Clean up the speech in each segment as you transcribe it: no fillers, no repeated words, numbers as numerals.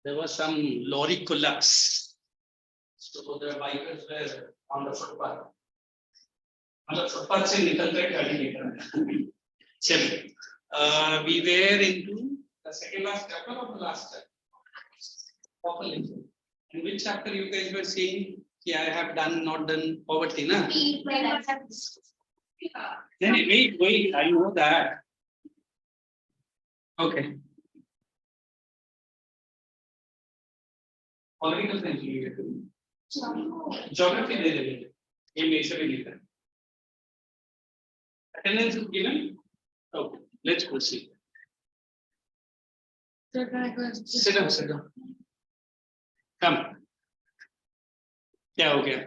There was some lorry collapse. So the bikers were on the footpath. On the footpath se nikal kar gadi nikal. Chalo. We were into the second last chapter or the last chapter? Population. In which chapter you guys were saying I have done, not done poverty, na? Wait, I know that. Okay. Political science geography दे देंगे. ये measure भी लिखा है. Attendance is given. Okay, let's proceed. Sit down. Come. क्या हो गया?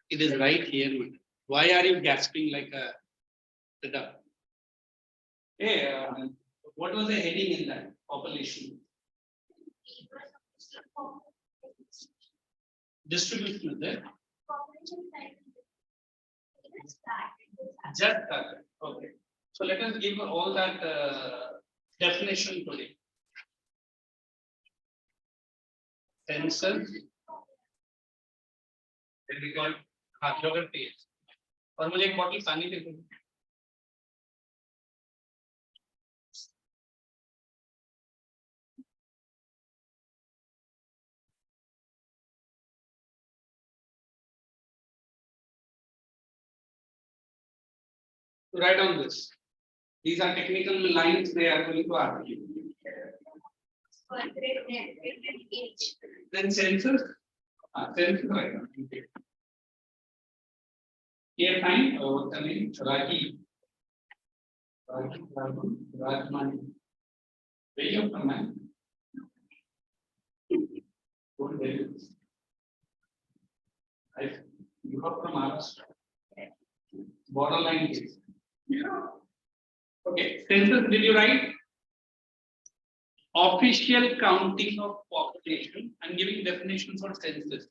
It is right here. Why are you gasping like a duck? Hey, what was the heading in that? Population. Distribution is there? Just that. Okay. So let us give all that definition today. Census. Then we got geography. और मुझे एक bottle पानी दे दो. To write down this. These are technical lines they are going to ask you. Then census. Census right now. Here time coming Rajmani. Where you from, man? Good day. You are from Maharashtra. Borderline case. Okay. Census, did you write? Official counting of population. I'm giving definition for census.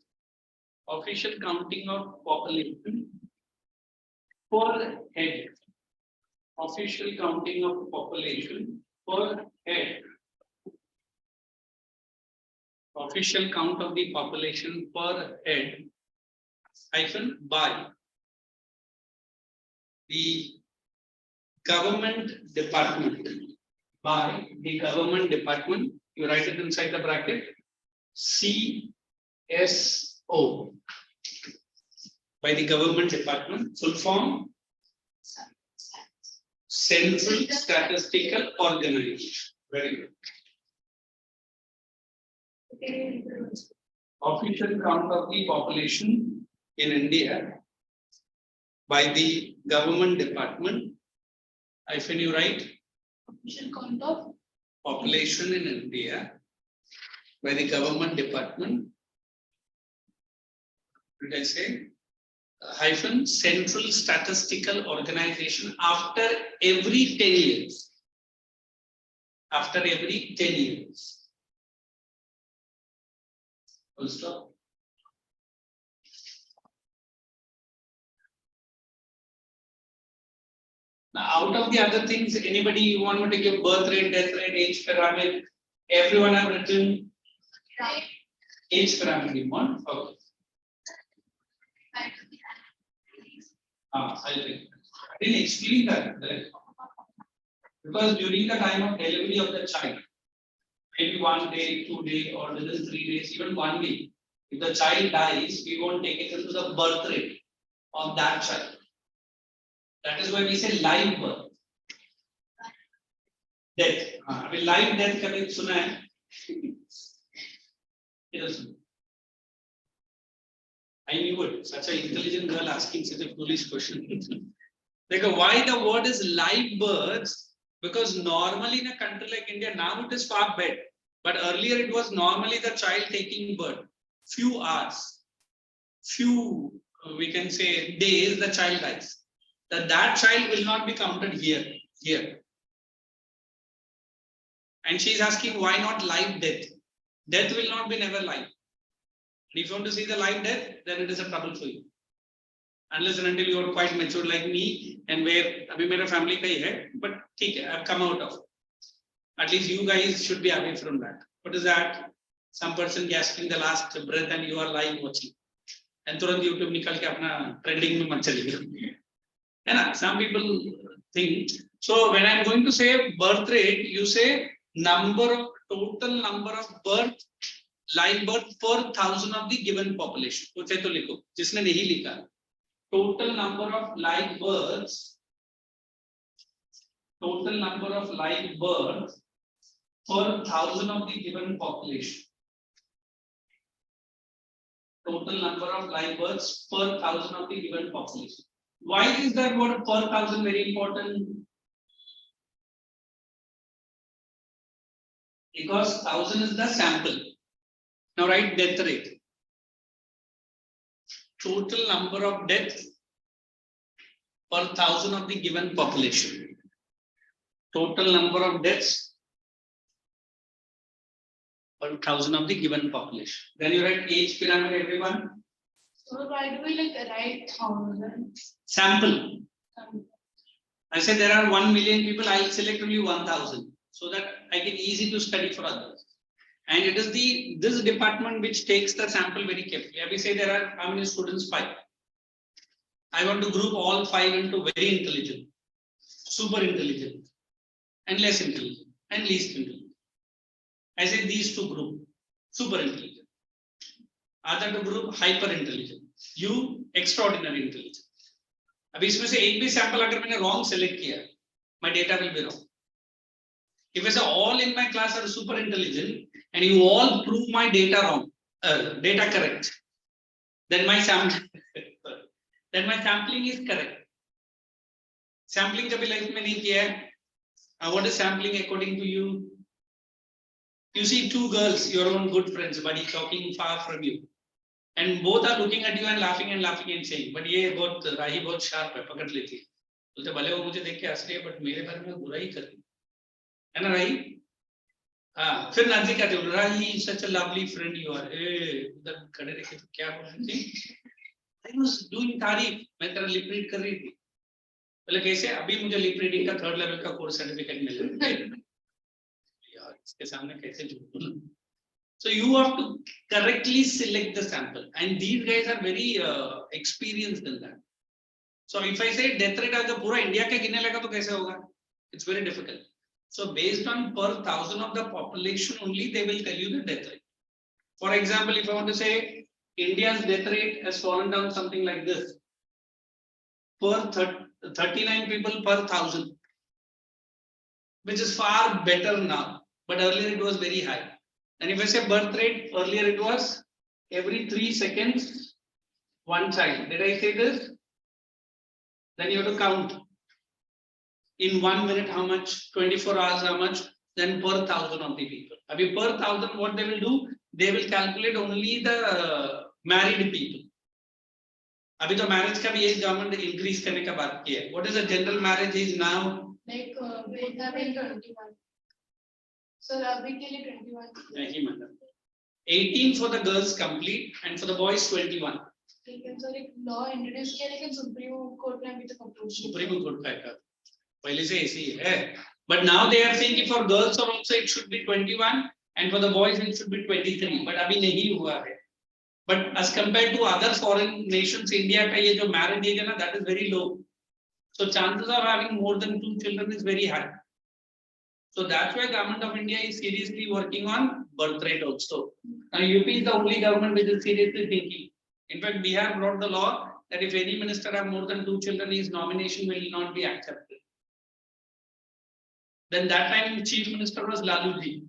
Official counting of population per head. Official counting of population per head. Official count of the population per head hyphen by the government department. By the government department, you write it inside the bracket, CSO. By the government department, full form, Central Statistical Organization. Very good. Official count of the population in India by the government department. Hyphen you write. Official count of population in India by the government department. What did I say? Hyphen Central Statistical Organization after every 10 years. After every 10 years. Full stop. Now, out of the other things, anybody you want me to give birth rate, death rate, age pyramid? Everyone have written age pyramid. You want? Okay. I didn't explain that. Because during the time of delivery of the child, maybe 1 day, 2 days, or within 3 days, even 1 week, if the child dies, we won't take it into the birth rate of that child. That is why we say live birth. Death. I mean, live death कभी सुना है? I knew it. Such an intelligent girl asking such a foolish question. Like, why the word is live births? Because normally in a country like India, now it is far better. But earlier it was normally the child taking birth. Few hours, few, we can say, days, the child dies. That child will not be counted here. And she is asking, why not live death? Death will not be never live. If you want to see the live death, then it is a trouble for you. Unless and until you are quite mature like me, and where abhi mera family ka hi hai, but theek hai, I've come out of. At least you guys should be away from that. What is that? Some person gasping the last breath and you are live watching. And तुरंत YouTube निकाल के अपना trending में मत चलिए. And some people think. So when I'm going to say birth rate, you say total number of live birth per 1,000 of the given population. कुछ है तो लिखो. जिसने नहीं लिखा. Total number of live births. Total number of live births per 1,000 of the given population. Total number of live births per 1,000 of the given population. Why is that word per 1,000 very important? Because 1,000 is the sample. Now write death rate. Total number of deaths per 1,000 of the given population. Total number of deaths per 1,000 of the given population. Then you write age pyramid, everyone. So why do we write 1,000? Sample. I say there are 1 million people, I'll select only 1,000 so that I can easy to study for others. And it is this department which takes the sample very carefully. We say there are how many students? 5. I want to group all 5 into very intelligent, super intelligent, and less intelligent, and least intelligent. I say these 2 group, super intelligent. Other 2 group hyper intelligent. You extraordinary intelligent. अभी इसमें से एक भी sample अगर मैंने wrong select किया, my data will be wrong. If I say all in my class are super intelligent and you all prove my data wrong, data correct, then my sampling is correct. Sampling कभी life में नहीं किया है. What is sampling according to you? You see 2 girls, your own good friends, buddy, talking far from you, and both are looking at you and laughing and saying, but ये बहुत राही बहुत sharp है, पकड़ लेती है. बोलते भले वो मुझे देख के हंस रही है, but मेरे बारे में बुरा ही कर रही है ना राही? हाँ, फिर नाज़ी कहते हो राही, such a lovely friend you are. उधर खड़े रह के तो क्या बोल रही थी? I was doing तारीफ, मैं तेरा lip read कर रही थी. बोले कैसे? अभी मुझे lip reading का 3rd level का course certificate मिला. यार इसके सामने कैसे झूठ बोलूं? So you have to correctly select the sample, and these guys are very experienced in that. So if I say death rate अगर पूरा इंडिया के गिनने लगा तो कैसे होगा? It's very difficult. So based on per 1,000 of the population only, they will tell you the death rate. For example, if I want to say India's death rate has fallen down something like this, per 39 people per 1,000, which is far better now, but earlier it was very high. And if I say birth rate, earlier it was every 3 seconds, 1 child. Did I say this? Then you have to count in 1 minute how much, 24 hours how much, then per 1,000 of the people. Abhi per 1,000 what they will do? They will calculate only the married people. Abhi to marriage ka bhi age government increase karne ka baat kiya hai. What is the general marriage age now? Like both are in 21. So abhi ke liye 21. Nahi madam. 18 for the girls complete and for the boys 21. So like law introduced किया लेकिन Supreme Court ने अभी तक approve नहीं. Supreme Court का है. पहले से ऐसे ही है. But now they are saying for girls also it should be 21 and for the boys it should be 23. But अभी नहीं हुआ है. But as compared to other foreign nations, India का ये जो marriage age है ना, that is very low. So chances of having more than 2 children is very high. So that's why government of India is seriously working on birth rate also. Now UP is the only government which is seriously thinking. In fact, Bihar brought the law that if any minister have more than 2 children, his nomination will not be accepted. Then that time chief minister was Lalu ji.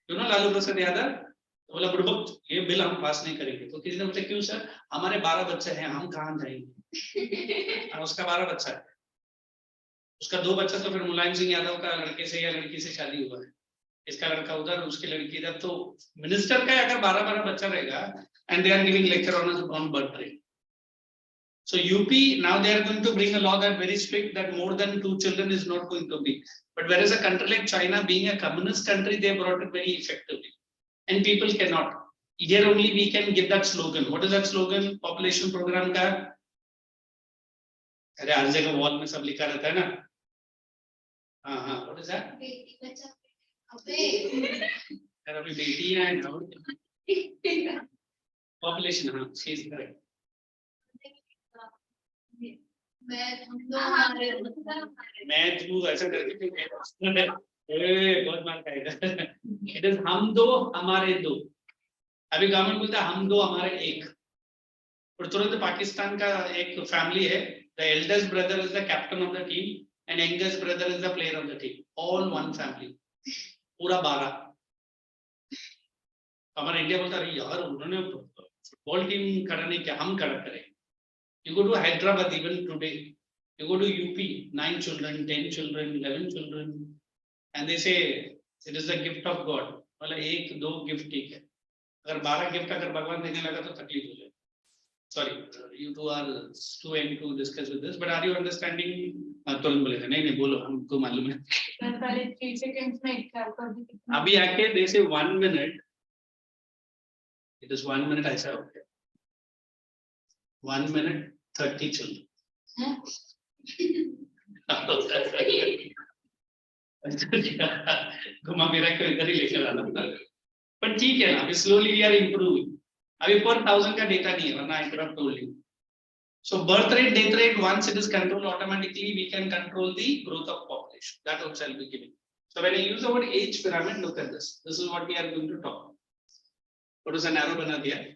You know Lalu Prasad Yadav? बोला बुड़बक ये bill हम पास नहीं करेंगे. तो किसी ने पूछा क्यों सर? हमारे 12 बच्चे हैं, हम कहाँ जाएंगे? और उसका 12 बच्चा है. उसका 2 बच्चा तो फिर मुलायम सिंह यादव का लड़के से या लड़की से शादी हुआ है. इसका लड़का उधर, उसकी लड़की इधर. तो मिनिस्टर का अगर 12 बच्चा रहेगा, and they are giving lecture on birth rate. So UP now they are going to bring a law that very strict that more than 2 children is not going to be. But whereas a country like China, being a communist country, they brought it very effectively. And people cannot. Here only we can give that slogan. What is that slogan? Population program का. अरे हर जगह wall में सब लिखा रहता है ना. हाँ. What is that? यार अभी बेटियां हैं ना पॉपुलेशन हाँ she is correct. मैं तू ऐसा करके बहुत मार खाएगा. It is हम दो हमारे दो. अभी गवर्नमेंट बोलता है हम दो हमारे एक. और तुरंत पाकिस्तान का एक फैमिली है. The eldest brother is the captain of the team and youngest brother is the player of the team. All one family. पूरा 12. हमारा इंडिया बोलता है यार उन्होंने फुटबॉल टीम खड़ा नहीं किया हम खड़ा करें. You go to Hyderabad even today. You go to UP, 9 children, 10 children, 11 children, and they say it is the gift of God. मतलब एक दो गिफ्ट ठीक है. अगर 12 गिफ्ट अगर भगवान देने लगा तो तकलीफ हो जाए. Sorry, you two are too young to discuss with this, but are you understanding? तुरंत बोलेगा नहीं नहीं बोलो हमको मालूम है. पहले 3 seconds में एग्जाम कर दी. अभी आके they say 1 minute. It is 1 minute ऐसा हो गया. 1 minute 30 children. घुमा फिरा के इधर ही लेकर आना. पर ठीक है ना अभी slowly we are improving. अभी per 1000 का डेटा नहीं है वरना I could have told you. So birth rate, death rate, once it is controlled automatically, we can control the growth of population. That also I'll be giving. So when I use the word age pyramid, look at this. This is what we are going to talk. What is an arrow बना दिया?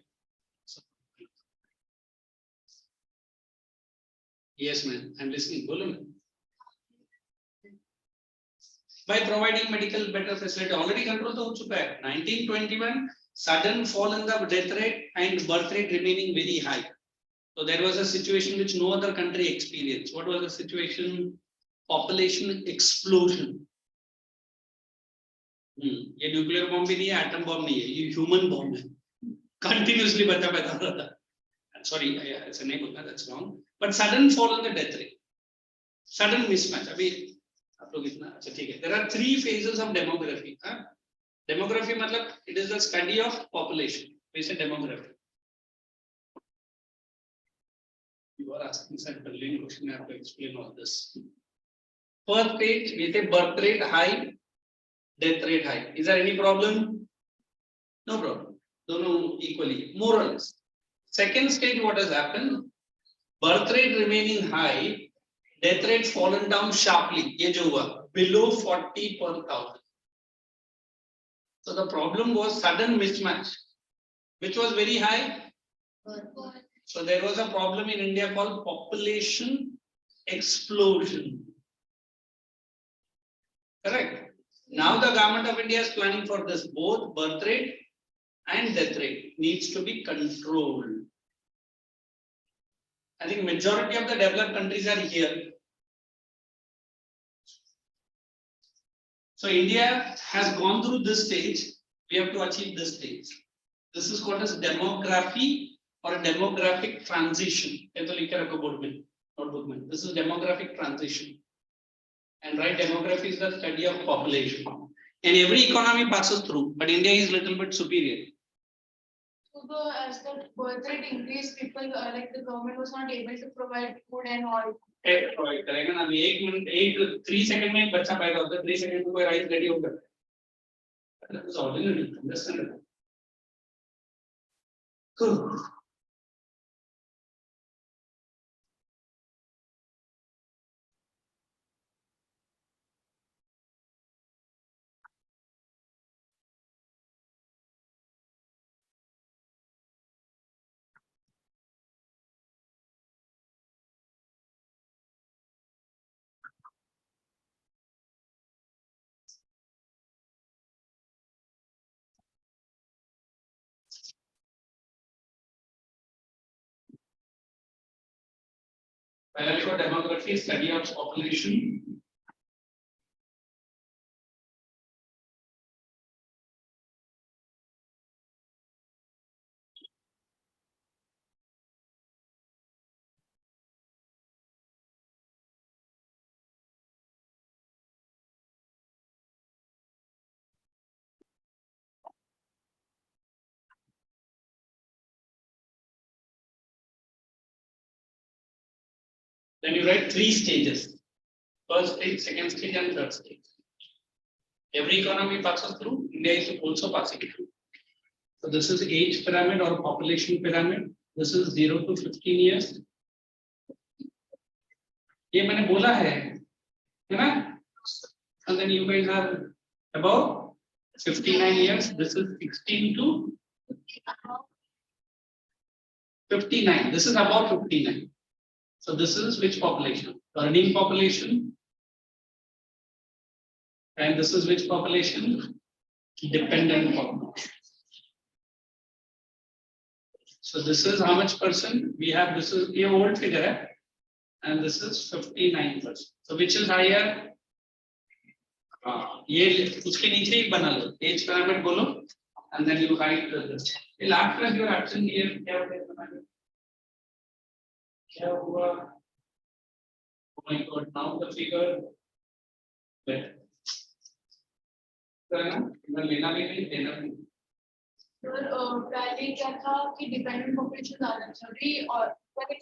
Yes, ma'am. I'm listening. बोलो ना. By providing medical better facility, already control तो हो चुका है. 1921, sudden fall in the death rate and birth rate remaining very high. So there was a situation which no other country experienced. What was the situation? Population explosion. ये nuclear bomb भी नहीं है, atom bomb नहीं है, ये human bomb है. Continuously बच्चा पैदा हो रहा था. Sorry, ऐसा नहीं बोलना, that's wrong. But sudden fall in the death rate, sudden mismatch. अभी आप लोग इतना अच्छा ठीक है. There are 3 phases of demography. Demography मतलब it is the study of population. We say demography. You are asking some brilliant question. I have to explain all this. Birth rate, we say birth rate high, death rate high. Is there any problem? No problem. Dono equally, more or less. Second stage, what has happened? Birth rate remaining high, death rate fallen down sharply. ये जो हुआ below 40 per 1000. So the problem was sudden mismatch, which was very high. So there was a problem in India called population explosion. Correct. Now the government of India is planning for this. Both birth rate and death rate needs to be controlled. I think majority of the developed countries are here. So India has gone through this stage. We have to achieve this stage. This is called as demography or a demographic transition. This is demographic transition. And right, demography is the study of population. And every economy passes through, but India is little bit superior. So as the birth rate increased, people like the government was not able to provide food and all. Provide करेगा ना. 1 minute, 3 seconds में एक बच्चा पैदा होता है. 3 seconds में कोई राइस रेडी होता है. That is ordinary. Understand? पहला लिखो demography, study of population. Then you write 3 stages. First stage, second stage, and third stage. Every economy passes through. India is also passing through. So this is age pyramid or population pyramid. This is 0 to 15 years. ये मैंने बोला है ना? And then you guys are above 59 years. This is 16 to 59. This is about 59. So this is which population? Earning population. And this is which population? Dependent population. So this is how much percent we have. This is a old figure, eh? And this is 59%. So which is higher? ये उसके नीचे ही बना लो. Age pyramid बोलो, and then you write this. ये last class you are absent here. क्या हुआ? Oh my God! Now the figure. करना लेना भी नहीं देना भी. पहले क्या था कि डिपेंडेंट पॉपुलेशन ज्यादा था अभी और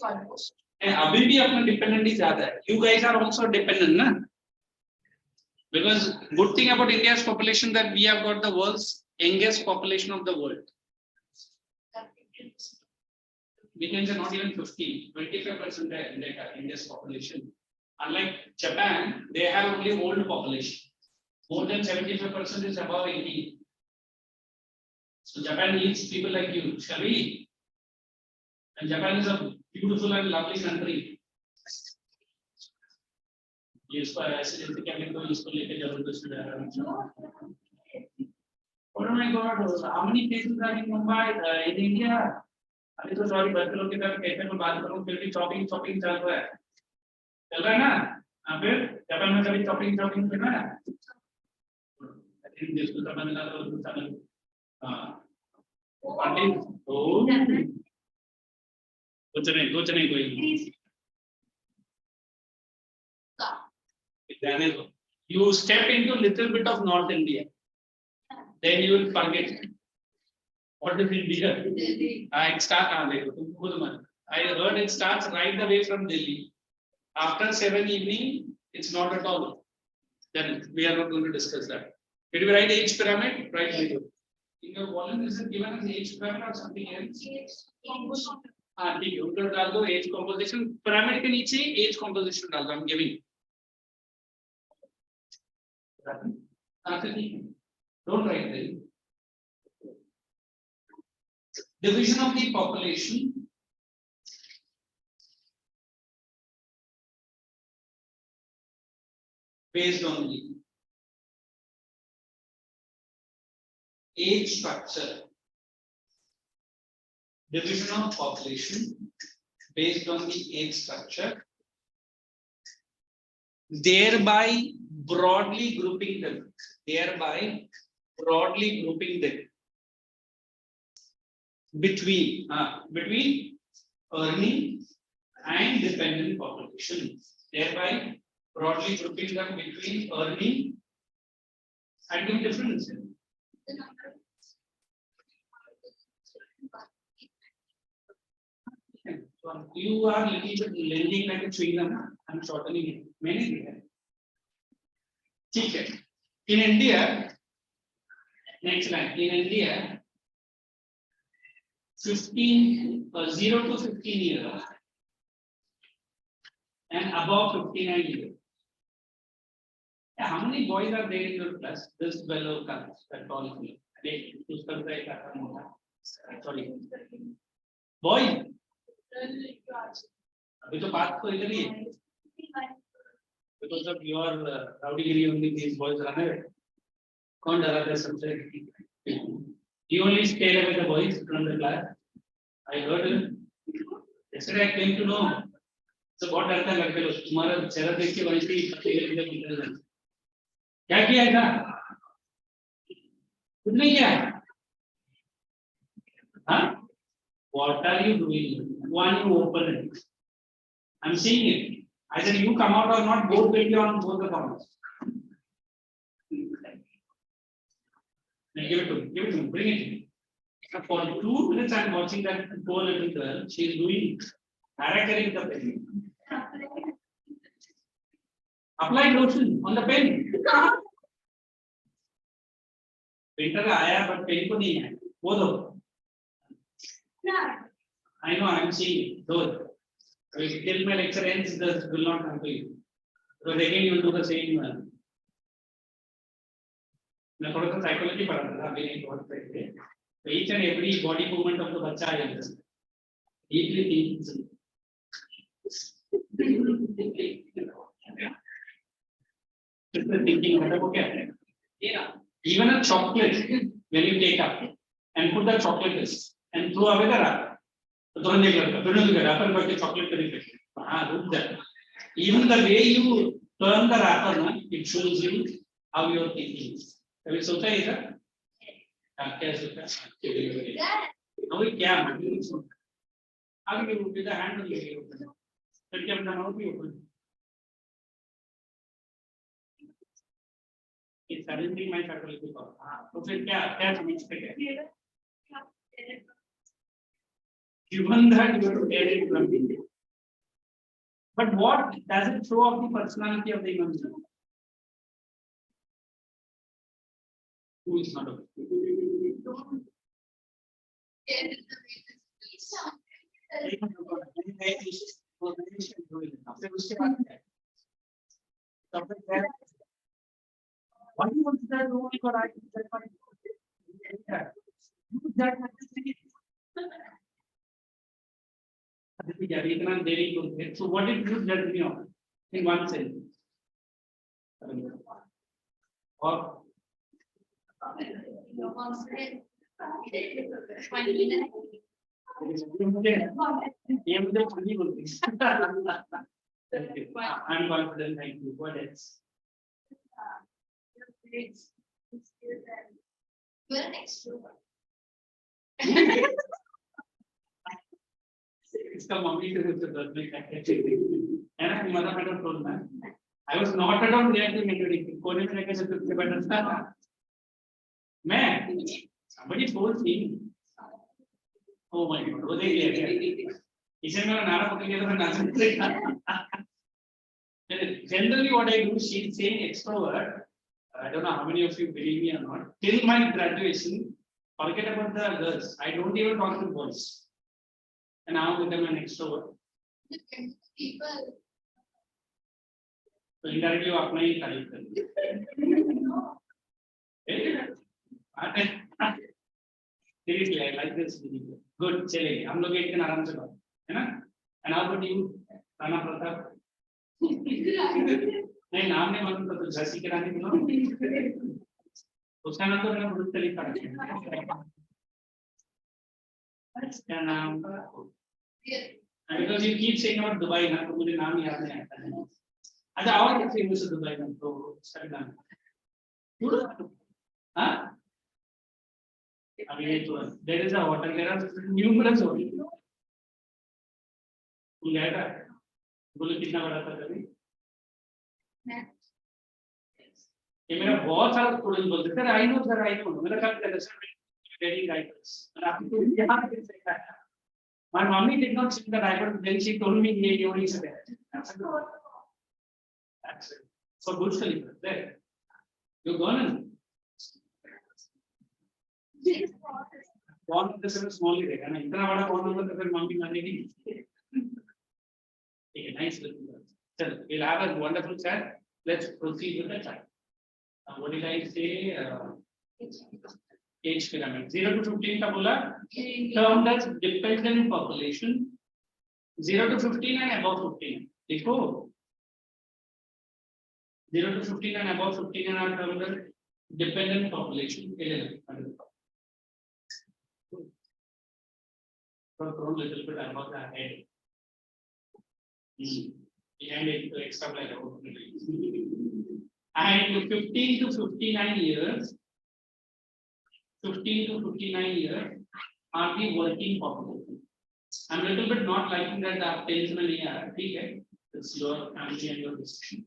ऑलमोस्ट अभी भी अपना डिपेंडेंट ही ज्यादा है. You guys are also dependent, ना? Because good thing about India's population that we have got the world's youngest population of the world. We can say not even 50, 25% India's population. Unlike Japan, they have only old population. More than 75% is above 80. So Japan needs people like you, shall we? And Japan is a beautiful and lovely country. इसको ऐसे जैसे क्या कहते हैं इसको लेके जबरदस्ती जा रहा है. Oh my God! How many cases are in Mumbai, in India? अभी तो सॉरी बच्चे लोग की तरफ कैसे में बात करूँ फिर भी शॉपिंग चल रहा है ना? फिर जापान में कभी शॉपिंग करना है? जिसको समझ ना तो समझ. हाँ. पार्टी. ओ. कुछ नहीं कोई. You step into a little bit of North India, then you will forget what is India. I heard it starts right away from Delhi. After 7 evening, it's not at all. Then we are not going to discuss that. Did we write age pyramid? Right. In your volume, is it given as age pyramid or something else? हाँ ठीक है. उधर डाल दो age composition. Pyramid के नीचे age composition डाल दो. I'm giving. Don't write them. Division of the population based on the age structure. Division of population based on the age structure, thereby broadly grouping them. Between earning and dependent population, thereby broadly grouping them between earning and the difference. So you are little bit lending like a chewing gum. I'm shortening it. Many ठीक है. In India, next line. In India, 0 to 15 years and above 59 years. How many boys are there in your class? This fellow comes. That's all. Sorry. Boy. अभी तो बात तो इधर ही है. Because of your rowdy only these boys run away. कौन डराता है सबसे? You only stay away the boys from the class. I heard him. Yesterday I came to know. So बहुत डरता है लड़के लोग. तुम्हारा चेहरा देख के वही थी. क्या किया था? कुछ नहीं किया. हाँ? What are you doing? Why you open it? I'm seeing it. Either you come out or not, both will be on both the comments. Give it to me, bring it. For 2 minutes, I'm watching that poor little girl. She is doing harakiri the pen. Apply lotion on the pen. Winter आया but pen को नहीं है. वो दो. I know, I'm seeing those. Till my lecture ends, this will not come to you. So again, you will do the same. मैं थोड़ा सा psychology पढ़ा था अभी नहीं बहुत पहले. So each and every body movement of the बच्चा I understand. Deeply thinking. Thinking मतलब वो क्या है? Even a chocolate, when you take up and put the chocolate and throw away the wrapper, तो तुरंत एक लड़का, तुरंत एक wrapper करके chocolate करी फेंके. हाँ, रुक जा. Even the way you turn the wrapper, no, it shows you how you are thinking. कभी सोचा है इधर? क्या सोचा? अभी क्या मतलब? आगे भी with the hand only you open. फिर क्या अपना mouth भी open. It's suddenly my psychology power. हाँ, तो फिर क्या समझते हैं? Given that you have to get it from me. But what does it show of the personality of the human being? Who is not okay? Why do you want to tell only for I that so what did you judge me on in one sense? Or I'm confident, thank you. What else? You're an extrovert. इसका mummy से दर्द में क्या है ना mother matter told मैं I was not at all reacting negatively. कोने में लेके से बैठा था मैं somebody told me oh my god वो देख लिया इसे मेरा नारा पकड़ लिया तो मैं नाच रहा generally what I do she's saying extrovert. I don't know how many of you believe me or not. Till my graduation, forget about the girls. I don't even talk to boys. And now with them an extrovert. People. So indirectly, you apply it. Seriously, I like this video. Good, चलेंगे. हम लोग एक दिन आराम से बात, है ना? And how about you, Rana Pratap? नहीं नाम नहीं मालूम तो झांसी के रानी बोलो उसका नाम तो मैंने बहुत तरीका रखा क्या नाम because you keep saying about Dubai ना तो मुझे नाम याद नहीं आता है अच्छा और क्या फेमस है दुबई में तो उसका नाम हाँ अभी ये तो there is a hotel there are numerous hotels तुम गया था बोलो कितना बड़ा था कभी ये मेरा बहुत सारा स्टूडेंट बोलते सर आई नो मेरा काम कर सर वेरी राइटर्स और आपको यहां पे देखा है my mommy did not sing the writer then she told me ये only said that's it so good Khalifa there you gone कौन तो सिर्फ स्मॉल ही रहेगा ना इतना बड़ा कौन होगा तो फिर मम्मी मानेगी ठीक है नाइस चलो we'll have a wonderful chat. Let's proceed with the chat. What did I say? Age pyramid. 0 to 15 का बोला. Termed as dependent population. 0 to 15 and above 15. देखो. 0 to 15 and above 15 are termed as dependent population. So throw a little bit above the head. And it extra like and 15 to 59 years 15 to 59 years are the working population. I'm a little bit not liking that the salesman here, okay? It's your family and your decision.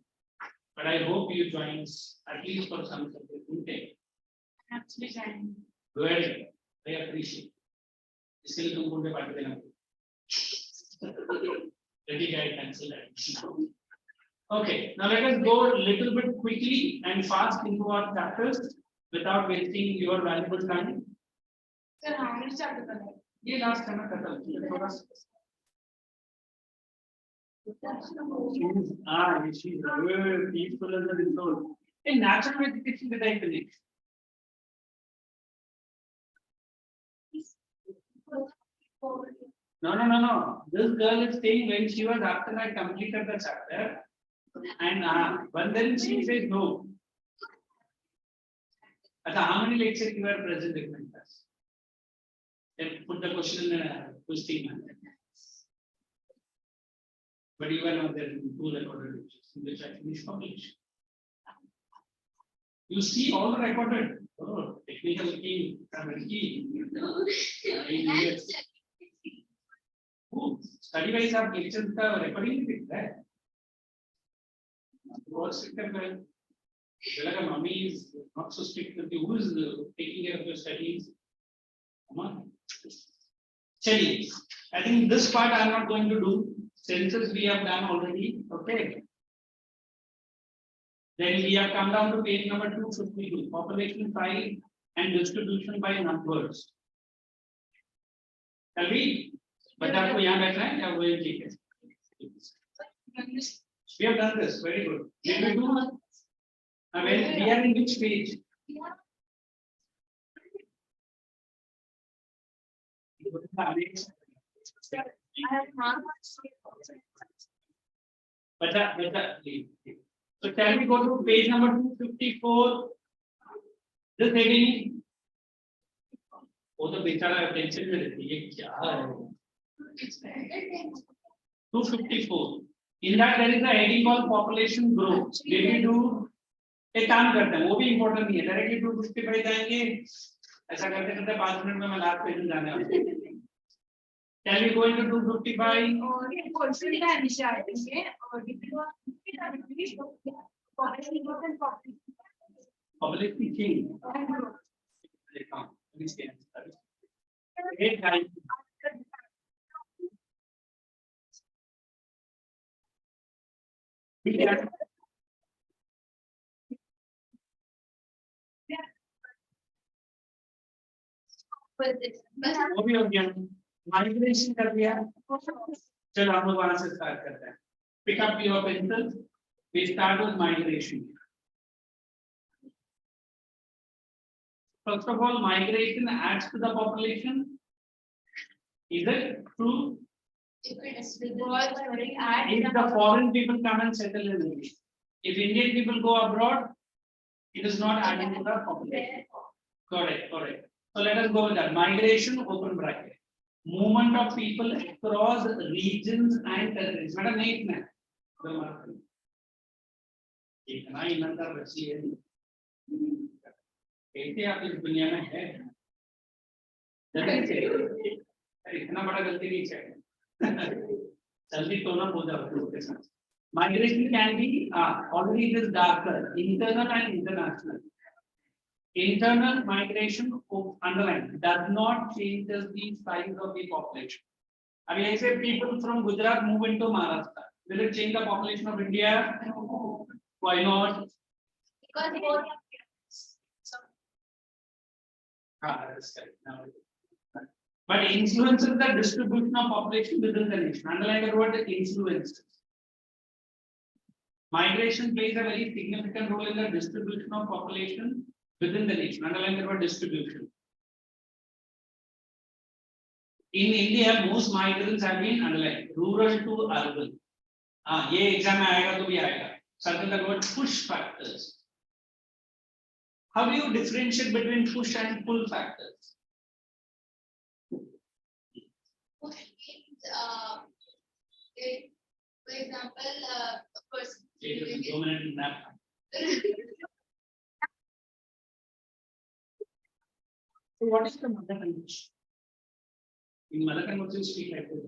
But I hope you join at least for some subject. Okay. Absolutely. Good. I appreciate. Still to go to party. Ready guide cancel that. Okay, now let us go a little bit quickly and fast into our chapters. without wasting your valuable time. Sir, how many chapters are there? ये last करना खत्म थोड़ा she's very peaceful as a soul. In natural education did I finish? No. This girl is saying when she was after I completed the chapter, and but then she says no. How many lectures you are present in my class? Then put the question in a question. But you were not there in 2 recorded lectures, in which I finished published. You see all the recorded. Oh, technical key, key. Study wise आप lectures का recording नहीं दिखता है. बहुत strict है. Like mommy is not so strict with you. Who is taking care of your studies? Come on. Chali. I think this part I am not going to do. Census we have done already. Okay. Then we have come down to page number 252. Population size and distribution by numbers. Shall we? But आपको यहाँ बैठना है या वो ठीक है? We have done this. Very good. Did we do? When we are in which page? So can we go to page number 254? This heading. वो तो बेचारा टेंशन में रहती है क्या है? 254. In that there is a heading called population growth. Did we do? एक काम करते हैं वो भी इम्पोर्टेंट नहीं है डायरेक्टली 255 जाएंगे ऐसा करते करते 5 मिनट में मैं लास्ट पेज में जाने वाला हूं कैन वी गो इनटू 255 और ये क्वेश्चन का विषय है और पब्लिक टीचिंग देखा इसके आंसर एक गाइड ठीक है वो भी हो गया माइग्रेशन कर दिया चलो हम लोग वहां से स्टार्ट करते हैं pick up your pencil we start with migration first of all migration adds to the population is it true if the foreign people come and settle in India if Indian people go abroad it is not adding to the population correct so let us go with that. Migration, open bracket. Movement of people across regions and territories. Madam, एक ना. इतना ईमानदार बच्ची है. कैसे आप इस दुनिया में है? जल्दी से. इतना बड़ा गलती नहीं चाहिए. जल्दी तो ना हो जाओ उसके साथ. Migration can be already it is darker, internal and international. Internal migration underline does not change the size of the population. I mean, I say people from Gujarat move into Maharashtra. Will it change the population of India? No. Why not? Because that's correct. Now, but influences the distribution of population within the nation. Underline the word influences. Migration plays a very significant role in the distribution of population within the nation. Underline the word distribution. In India, most migrants have been underlined rural to urban. ये exam में आएगा तो भी आएगा. Circle the word push factors. How do you differentiate between push and pull factors? push means, for example, a person. Dominant nap. So what is the mother tongue? In mother tongue, what you speak like this?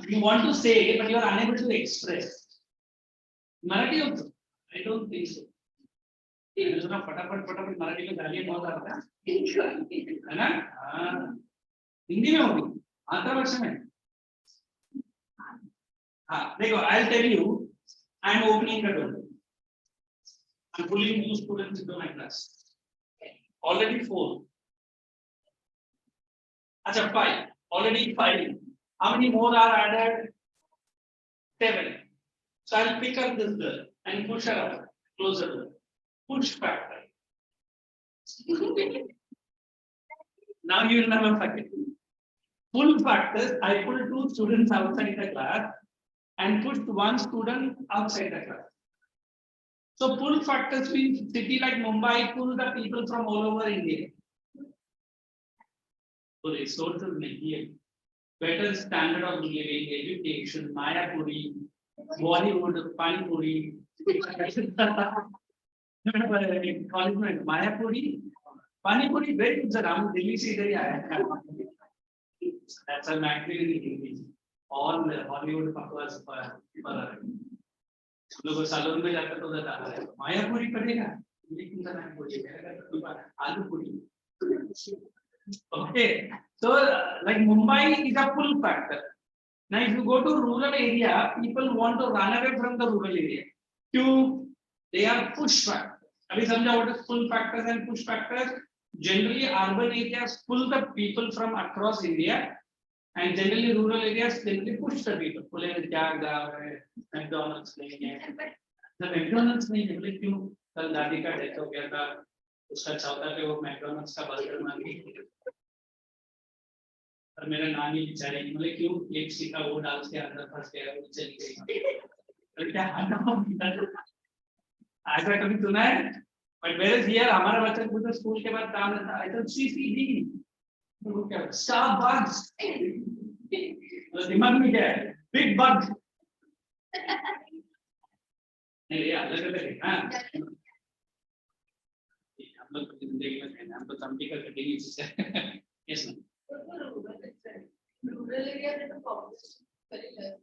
You want to say, but you are unable to express. Marathi also? I don't think so. फटाफट मराठी में गालियां बहुत आता है ना हिंदी में होगी आता वर्ष में हाँ देखो I'll tell you I am opening the door. I'm pulling 2 students into my class. Already 4. Acha, 5. Already 5. How many more are added? 7. So I'll pick up this girl and push her up, close the door. Push factor. Now you will never forget. Pull factors, I pulled 2 students outside the class and pushed 1 student outside the class. So pull factors means city like Mumbai pull the people from all over India. So resources here. Better standard of living, education, Mayapuri, Bollywood, Panipuri. Mayapuri, Panipuri, very good, sir. I'm Delhi se idhar hi aaya. That's a magazine in English. All Hollywood pakwas पर लोग सालों में जाकर तो बता रहे हैं मायापुरी पढ़ेगा लेकिन तो नहीं बोलेगा आलू पूरी. Okay, so like Mumbai is a pull factor. Now if you go to rural area, people want to run away from the rural area. They are push factors. Abhi samjha what is pull factors and push factors? Generally urban areas pull the people from across India. And generally rural areas simply push the people. पुले क्या गाँव है, McDonald's नहीं है. The McDonald's नहीं है, बोले क्यों? कल दादी का डेथ हो गया था, उसका चौथा पे वो McDonald's का बर्गर मांगी. और मेरा नानी बेचारी, बोले क्यों? एक सिक्का वो डाल के अंदर फंस गया, वो चली गई. तो क्या हाल ऐसा कभी सुना है? But whereas here हमारा बच्चा खुद स्कूल के बाद काम रहता है, तो CCD. Starbucks. दिमाग में क्या है? Big bug. नहीं ये अलग अलग है हाँ. हम लोग तो जिंदगी में हैं हम तो चमकी कर कटेंगे इससे. Yes ma'am. Rural area is the population very less.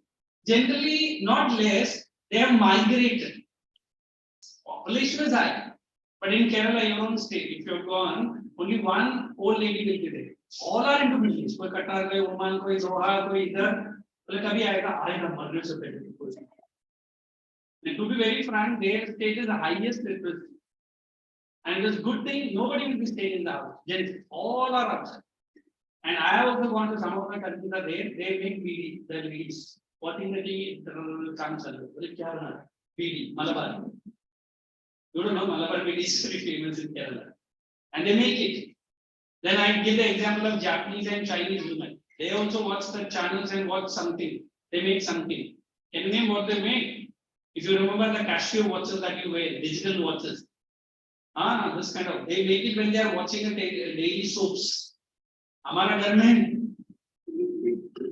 Generally not less. They have migrated. Population is high, but in Kerala, your own state, if you have gone, only 1 old lady will be there. All are into business. कोई कटार कोई Oman कोई जोहा कोई इधर बोले कभी आएगा मरने से पहले कोई. And to be very frank, their state is the highest literacy. And it is good thing nobody will be staying in the house. Yes, all are outside. And I have also gone to some of my countries are there. They make BD, the leads. What in the tea? Cancer. बोले क्या बना? BD, Malabar. You don't know Malabar BD is very famous in Kerala. And they make it. Then I give the example of Japanese and Chinese women. They also watch the channels and watch something. They make something. Can you name what they make? If you remember the Casio watches that you wear, digital watches. This kind of. They make it when they are watching a daily soaps. हमारा घर में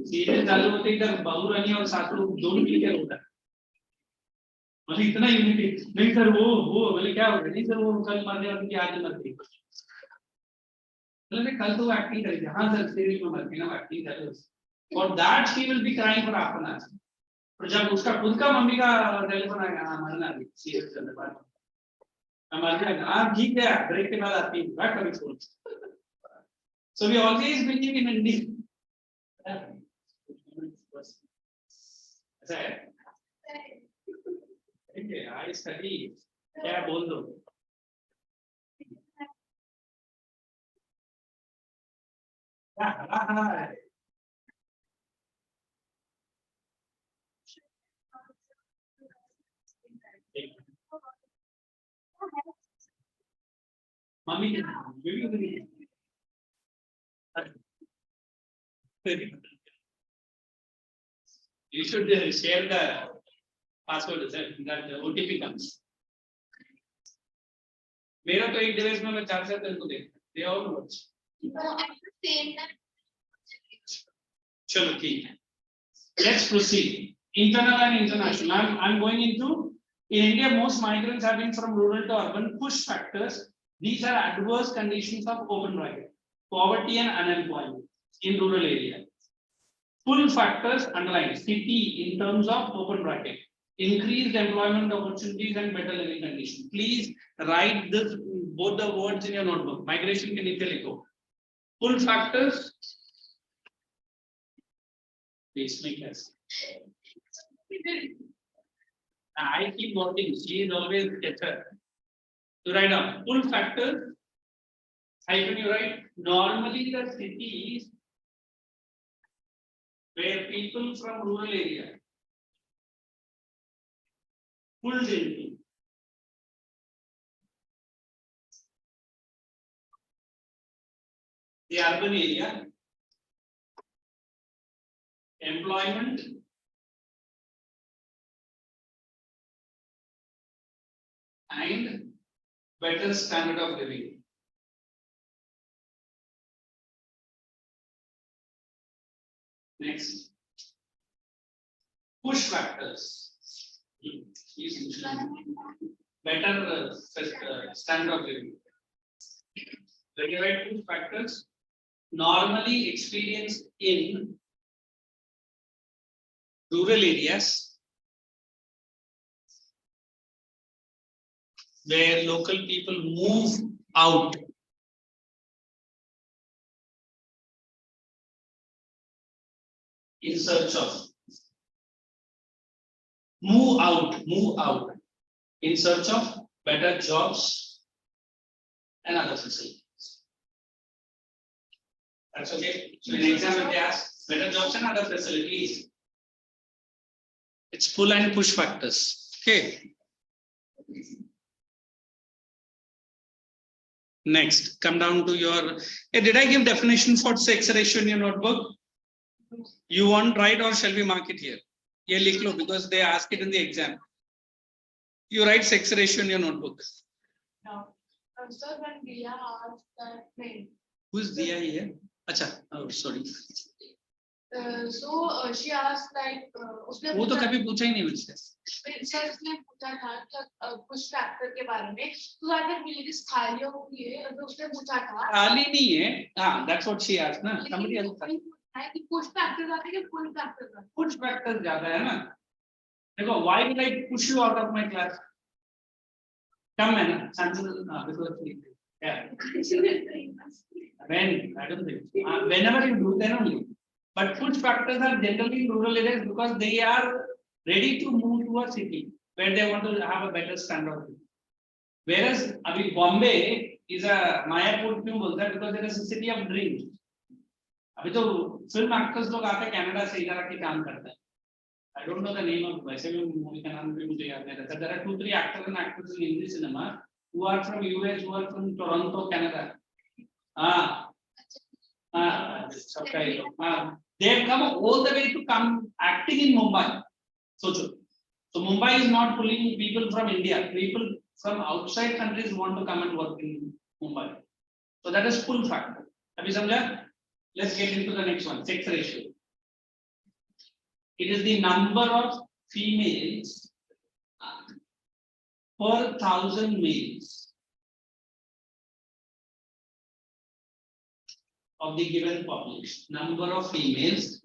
serial चालू होते ही इधर बहू रानी और सासू दोनों मिलकर होता है. मतलब इतना यूनिटी नहीं सर वो बोले क्या हो गया नहीं सर वो कल मरने वाली की आज मर गई. कल तो एक्टिंग करेगी हाँ सर सीरियल में मर गई ना एक्टिंग कर for that she will be crying for half an hour. और जब उसका खुद का मम्मी का टेलीफोन आएगा हाँ मरना अभी सीरियल चलने बाद मर जाएगा हाँ ठीक है ब्रेक के बाद आती है कभी छोड़. So we always believe in India. ऐसा है ठीक है आई स्टडी क्या बोल दो. मम्मी के video you should share the password sir that the OTP comes. मेरा तो एक डिवाइस में मैं 4 से 3 को देखता they all watch. चलो ठीक है. Let's proceed. Internal and international. I'm going into in India most migrants have been from rural to urban. Push factors. These are adverse conditions of open bracket. Poverty and unemployment in rural area. Pull factors underlined city in terms of open bracket. Increased employment opportunities and better living conditions. Please write this both the words in your notebook. Migration के नीचे लिखो. Pull factors. Please make this. I keep working. She is always better. To write down pull factor. Hyphen you write. Normally the cities where people from rural area pulled into the urban area, employment, and better standard of living. Next, push factors. Better standard of living. When you write push factors, normally experienced in rural areas where local people move out in search of move out in search of better jobs and other facilities. That's okay. So in exam they ask better jobs and other facilities. It's pull and push factors. Okay. Next, come down to your. Hey, did I give definition for sex ratio in your notebook? You want write or shall we mark it here? Yeah, likh lo, because they ask it in the exam. You write sex ratio in your notebook. No. Sir, when Dia asked that name. Who's Dia here? Acha. Oh, sorry. So she asked like उसने वो तो कभी पूछा ही नहीं मुझसे. Sir उसने पूछा था कि कुछ फैक्टर के बारे में तो अगर लेडीज खाली होती है तो उसने पूछा था खाली नहीं है. हाँ, that's what she asked ना. Somebody else. है कि कुछ फैक्टर आते हैं कि फुल फैक्टर आते कुछ फैक्टर ज्यादा है ना. देखो, why will I push you out of my class? कम है ना. Chances yeah. When I don't think whenever you do then only. But push factors are generally in rural areas because they are ready to move to a city where they want to have a better standard. Whereas abhi Bombay is a Mayapur क्यों बोलता है? Because it is a city of dreams. अभी तो film actors लोग आते हैं Canada से इधर आके काम करते हैं. I don't know the name of वैसे भी मूवी का नाम भी मुझे याद नहीं रहता. There are 2-3 actors and actresses in Hindi cinema who are from US, who are from Toronto, Canada. They have come all the way to come acting in Mumbai. So Mumbai is not pulling people from India. People from outside countries want to come and work in Mumbai. So that is pull factor. Have you samjha? Let's get into the next one. Sex ratio. It is the number of females per 1,000 males of the given population. Number of females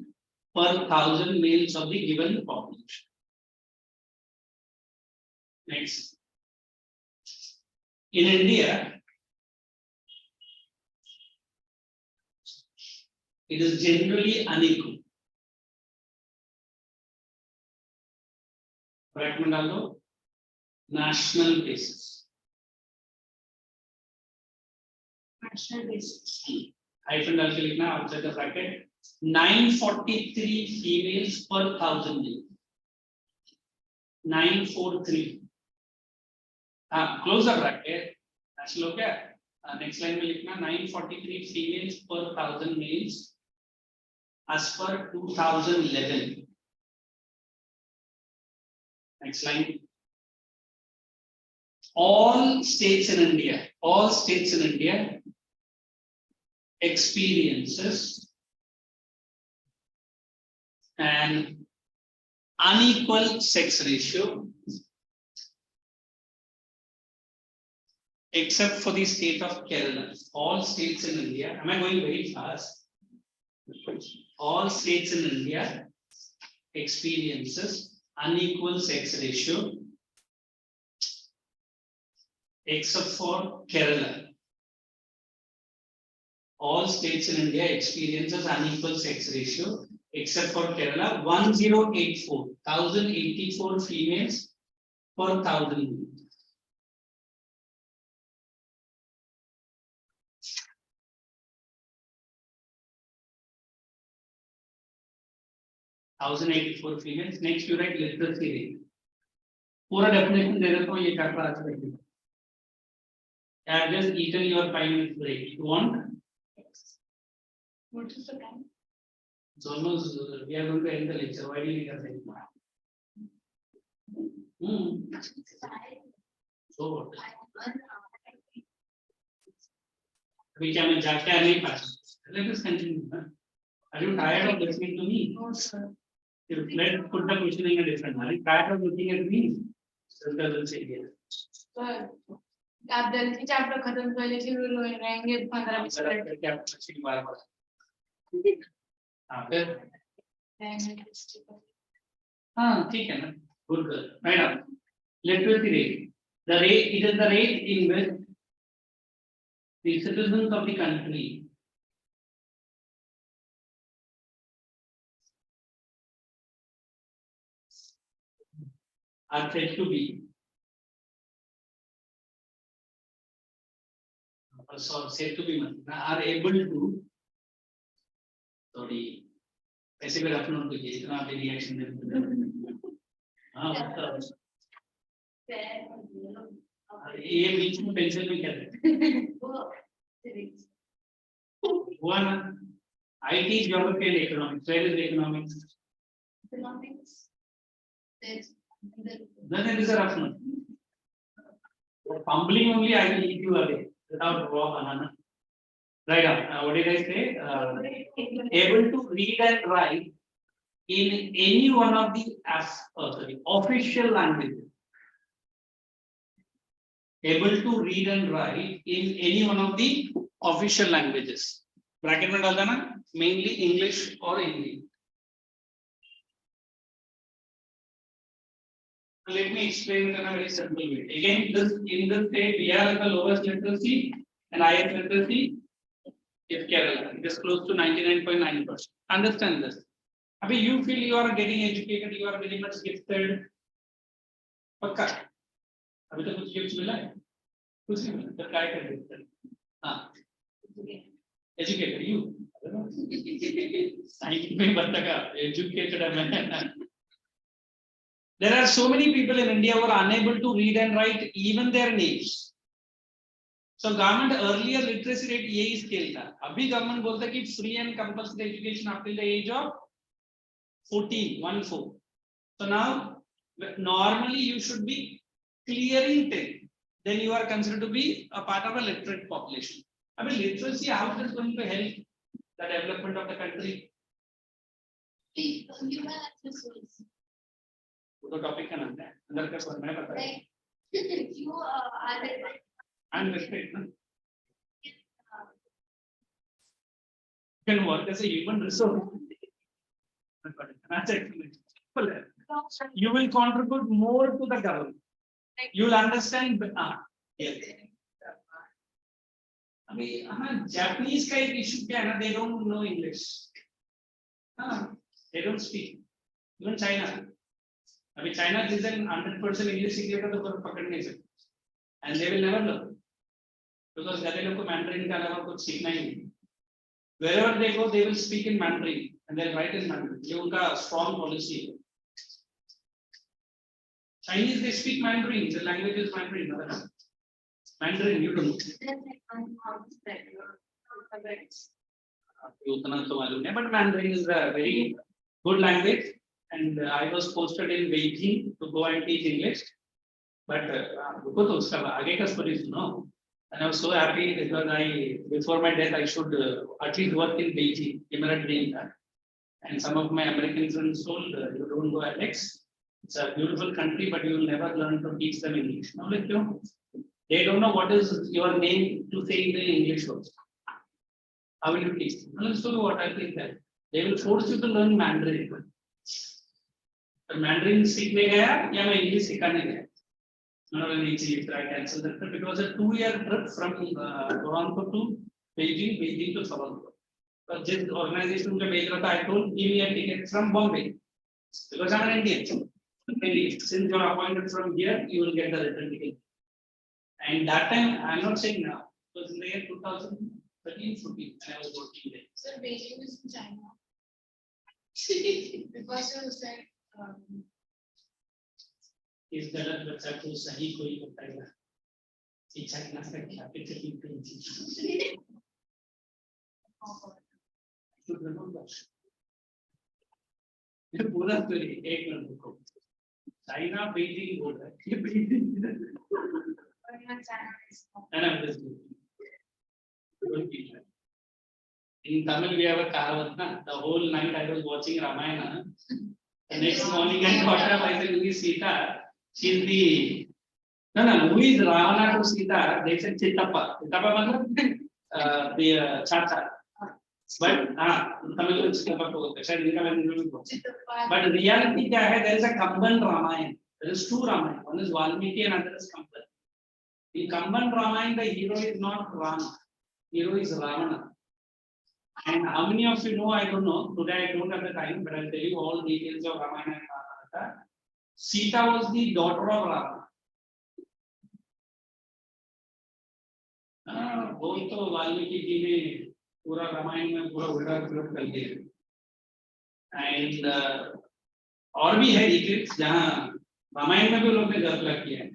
per 1,000 males of the given population. Next. In India, it is generally unequal. Recommend national basis. national basis. Hyphen डाल के लिखना outside the bracket. 943 females per 1,000 males. 943. Close the bracket. National हो गया. Next line में लिखना 943 females per 1,000 males as per 2011. Next line. All states in India experiences an unequal sex ratio except for the state of Kerala. All states in India, am I going very fast? All states in India experiences unequal sex ratio except for Kerala. All states in India experiences unequal sex ratio except for Kerala. 1084 females per 1,000. $1,084 females. Next, you write literacy rate. पूरा definition दे देता हूँ ये chapter आज तक. I have just eaten your 5 minutes break. You want? What is the time? It's almost we are going to end the lecture. Why do you need a break? So what? We can जाके नहीं पास. Let us continue. Are you tired of listening to me? No, sir. Let's put the question in a different way. Are you tired of looking at me? So doesn't say yes. Sir, आप जल्दी chapter खत्म कर लीजिए रहेंगे 15-20 minute. क्या machine बार बार. हाँ फिर. हाँ ठीक है ना. Good girl. Right now. Literacy rate. The rate, it is the rate in which the citizens of the country are said to be said to be are able to sorry ऐसे भी रखना तो ये इतना भी रिएक्शन दे. हाँ ये बीच में पेंसिल में क्या है वो ना IT geography and economics. Where is economics? Economics. Then it is a rough one. Fumbling only I will lead you away without raw banana. Right now, what did I say? Able to read and write in any one of the official languages. Able to read and write in any one of the official languages. Bracket में डालना ना, mainly English or Hindi. Let me explain it in a very simple way. Again, this in this state we are at the lowest literacy and highest literacy is Kerala. It is close to 99.9%. Understand this. Abhi you feel you are getting educated, you are very much gifted. पक्का. अभी तो कुछ gift मिला है. कुछ नहीं मिला. तो क्या कर रहे हैं? हाँ. Educated you. Science में बतागा. Educated है. There are so many people in India who are unable to read and write even their names. So government earlier literacy rate यही scale था. अभी government बोलता है कि free and compulsory education up till the age of 14. So now normally you should be clearing 10. Then you are considered to be a part of a literate population. I mean literacy how it is going to help the development of the country. तो topic का नाम है अंदर का पढ़ना है पता है you are and respect na can work as a human resource. You will contribute more to the government. You will understand yes. I mean Japanese का एक issue क्या है ना, they don't know English. They don't speak. Even China. अभी China is an 100% English सीखेगा तो पकड़ नहीं सकते. And they will never learn because गधे लोग को Mandarin के अलावा कुछ सीखना ही नहीं. Wherever they go, they will speak in Mandarin and they will write in Mandarin. ये उनका strong policy है. Chinese they speak Mandarin. The language is Mandarin. Mandarin you don't. उतना तो मालूम नहीं, but Mandarin is a very good language. And I was posted in Beijing to go and teach English. But रुको तो उसका आगे का story सुनो. And I was so happy because before my death I should at least work in Beijing. ये मेरा dream था. And some of my American friends told you don't go Alex. It's a beautiful country, but you will never learn to teach them English. I'm like, they don't know what is your name to say in the English words. How will you teach them? Let's do what I think that they will force you to learn Mandarin. Mandarin सीखने गया या मैं English सिखाने गया. No, I cancelled the trip. It was a 2-year trip from Toronto to Beijing to Toronto. But this organization I told give me a ticket from Bombay because I'm an Indian. Maybe since you are appointed from here, you will get the written ticket. And that time, I'm not saying now, it was in the year 2013, 14, when I was working there. Sir, Beijing is in China. Because you said, इस गलत बच्चा को सही कोई बताएगा कि China से क्या पिछली प्रिंसिपल ये पूरा स्टोरी एक मिनट को चाइना बीजिंग बोल रहा है ये Beijing in Tamil we have a kahavat na the whole night I was watching Ramayana the next morning I got up I said who is Sita she's the no who is Ravana to Sita they said Chittappa matlab the chacha but Tamil में Chittappa बोलते हैं शायद इनका मैंने नहीं बोला but reality क्या है there is a Kamban Ramayana there is two Ramayana one is Valmiki and another is Kamban in Kamban Ramayana the hero is not Rama hero is Ravana. And how many of you know? I don't know. Today I don't have the time, but I'll tell you all details of Ramayana and Mahabharata. Sita was the daughter of Ravana. बोल तो वाल्मीकि जी ने पूरा रामायण में पूरा उल्टा पुलट कर दिया. And और भी है डिटेल्स जहाँ रामायण में भी लोग ने गलत किया है.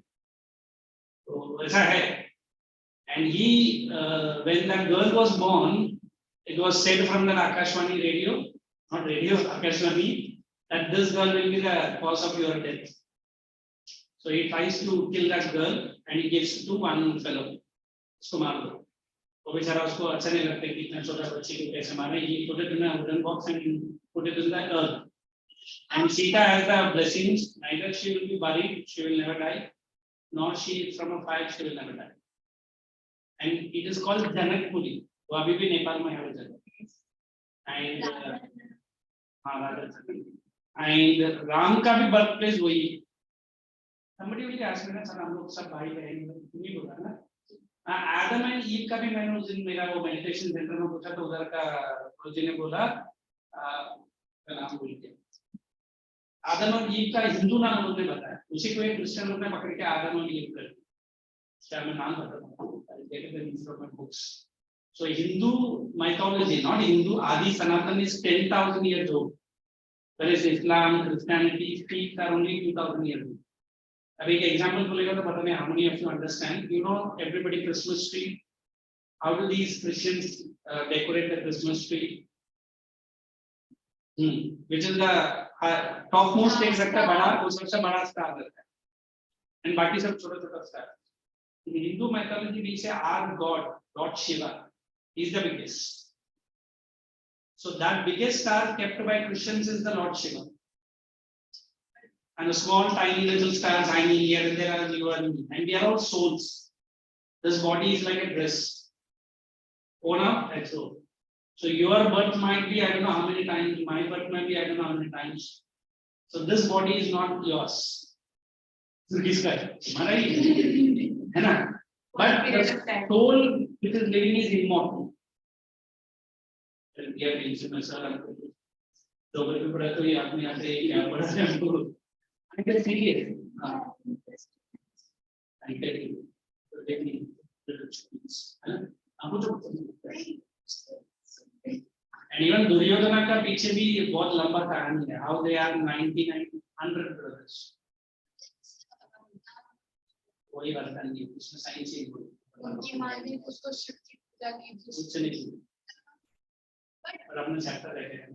तो ऐसा है. And he, when that girl was born. It was said from the Akashvani radio, not radio, Akashvani, that this girl will be the cause of your death. So he tries to kill that girl and he gives to one fellow, Sumardo. So बेचारा उसको अच्छा नहीं लगता कि इतना छोटा बच्चे को कैसे मारे. He put it in a wooden box and put it in the earth. And Sita has the blessings. Neither she will be buried, she will never die, nor she from a fire, she will never die. And it is called Janakpuri. वो अभी भी नेपाल में है जगह and and Ram का भी birth place वही. somebody will ask me ना सर हम लोग सब भाई बहन नहीं बोला ना आदम एंड ईव का भी मैंने उस दिन मेरा वो मेडिटेशन सेंटर में पूछा तो उधर का गुरुजी ने बोला नाम भूल गया आदम और ईव का हिंदू नाम उन्होंने बताया उसी को एक क्रिश्चियन लोग ने पकड़ के आदम और ईव कर क्या मैं नाम बताता हूँ. So Hindu mythology, not Hindu, Adi Sanatan is 10,000 years old. Whereas Islam, Christianity, Sikhs are only 2,000 years old. अब एक example बोलेगा तो पता नहीं how many of you understand. You know everybody Christmas tree. How do these Christians decorate the Christmas tree? Which is the topmost एक सबसे बड़ा वो सबसे बड़ा star रहता है. And बाकी सब छोटा-छोटा star. In Hindu mythology we say our God, Lord Shiva. Is the biggest. So that biggest star kept by Christians is the Lord Shiva. And the small tiny little stars hanging here and there are you and me. And we are all souls. This body is like a dress. Own up, that's all. So your birth might be, I don't know how many times, my birth might be, I don't know how many times. So this body is not yours. So this guy, but the soul which is living is immortal. We have instruments around. So when you put a three, I say, yeah, but I can see it. I can see it. And even Duryodhana का पीछे भी बहुत लंबा कहानी है. How they are 9900 brothers. कोई बात नहीं है. उसमें साइंस ही बोल. उनकी माँ ने उसको शक्ति पूजा की थी. कुछ नहीं. और अपने चैप्टर रहे हैं.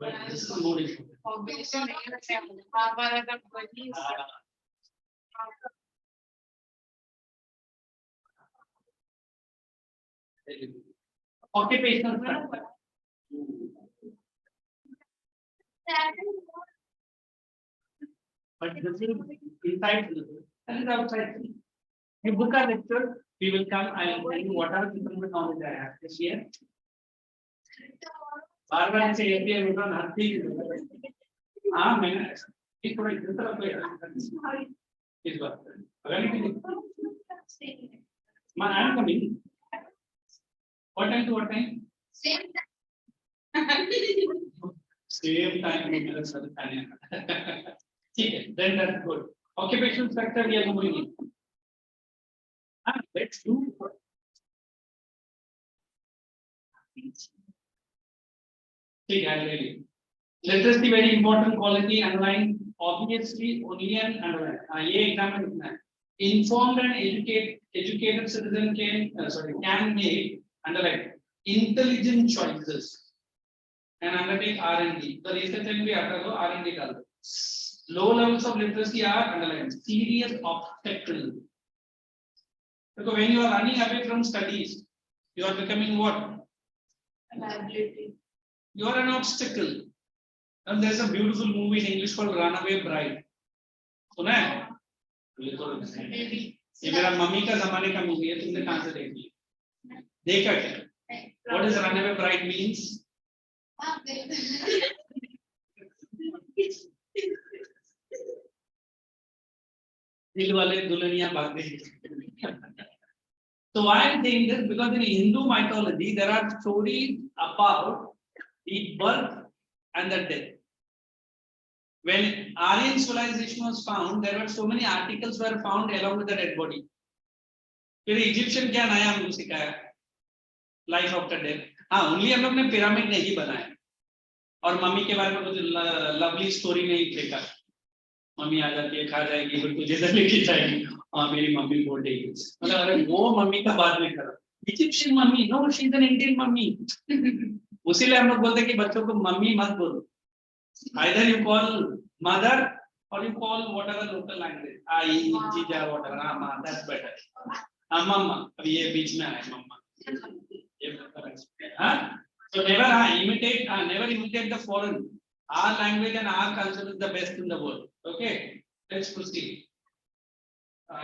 But this is more important. Occupational factor. But this is inside that is outside. You book a lecture, we will come, I will tell you what are the different knowledge I have this year. बार-बार से ये होगा ना ठीक हाँ मैंने एक थोड़ा इधर तरफ पे इस बात अगर नहीं I am coming. What time to what time? Same time. Same time में मेरे साथ खाने आना। ठीक है, then that's good. Occupational sector we are moving in. Let's do. ठीक है, really. Literacy very important quality underline obviously only and underline. ये exam में लिखना है. Informed and educated citizen can make underline intelligent choices and undertake R&D. The research and भी आता है तो R&D डाल दो. Low levels of literacy are underlined serious obstacle. Because when you are running away from studies, you are becoming what? Liability. You are an obstacle. And there is a beautiful movie in English called Runaway Bride. सुना है? ये मेरा mummy का जमाने का movie है, तुमने कहाँ से देख लिया? देखा क्या? What does Runaway Bride means? दिल वाले दुल्हनिया भाग गई. So why I am saying this because in Hindu mythology there are stories about the birth and the death. When Aryan civilization was found, there were so many articles were found along with the dead body. फिर Egyptian क्या नया हमको सिखाया? Life after death. हाँ, only हम लोग ने pyramid नहीं बनाए और मम्मी के बारे में कुछ लवली स्टोरी नहीं फेंका. मम्मी आ जाती है, खा जाएगी, फिर तुझे इधर लेके जाएगी. हाँ, मेरी मम्मी बोल रही है. मतलब अरे वो मम्मी का बात नहीं करा. Egyptian mummy, no, she is an Indian mummy. उसीलिए हम लोग बोलते हैं कि बच्चों को मम्मी मत बोलो. Either you call mother or you call whatever local language. Ai, jija, whatever. Mama, that's better. Mama. अब ये बीच में आया mama. So never imitate the foreign. Our language and our culture is the best in the world. Okay, let's proceed.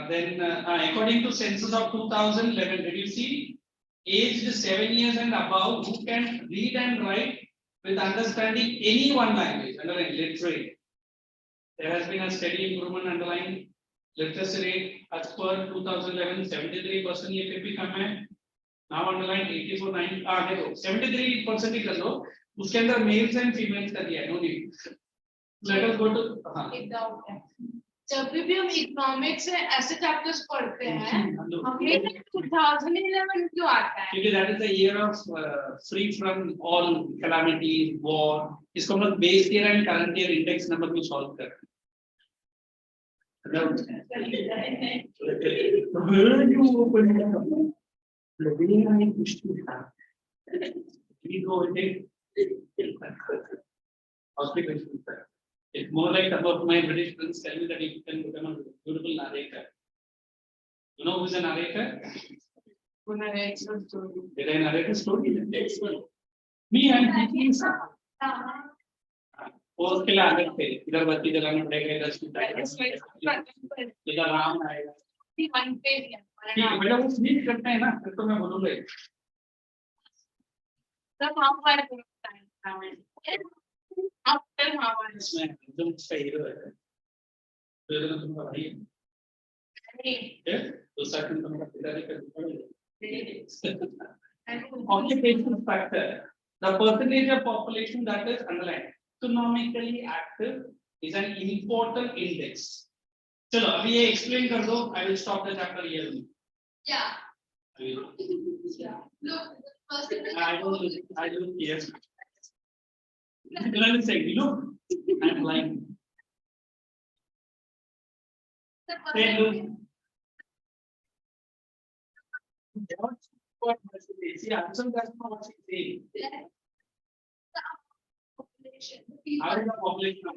Then according to census of 2011, did you see aged 7 years and above who can read and write with understanding any one language, underline literate. There has been a steady improvement underlying literacy rate as per 2011, 73% ये पे भी कम है. Now underline 84, 9, देखो 73% ही कर लो. उसके अंदर males and females का दिया है, no need. Let us go to एक doubt है. जब भी हम इकोनॉमिक्स में ऐसे चैप्टर्स पढ़ते हैं, हमें 2011 क्यों आता है? क्योंकि that is the year of free from all calamities, war. इसको हम लोग base year and current year index number में solve कर. It's more like some of my British friends tell me that you can become a beautiful narrator. You know who's a narrator? Did I narrate a story? Me, I'm teaching some. और के लिए आगे थे इधर बत्ती जलाने पड़ेगा इधर इधर राम आएगा. ठीक है बेटा वो स्नीक करते हैं ना फिर तो मैं बोलूँगा इसमें तुम सही है तो तुमका भाई है दूसरा तुमका पिताजी का occupational factor. The percentage of population that is underlined economically active is an important index. चलो अभी ये explain कर दो. I will stop the chapter here. Yeah. Look, I don't yes. Look, I'm lying. Say look. What message? See, answer that's not what she's saying. How is the population?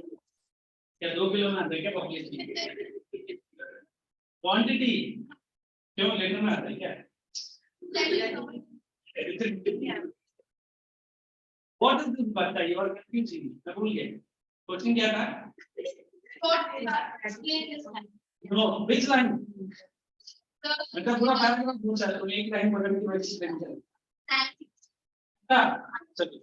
क्या 2 kilo में आता है क्या population? Quantity क्यों letter में आता है क्या? What is this बता? You are confusing. मैं भूल गया. Question क्या था? No, which line? मतलब पूरा पैराग्राफ पूछा तो एक लाइन पढ़ने की वजह से नहीं चला. चलो.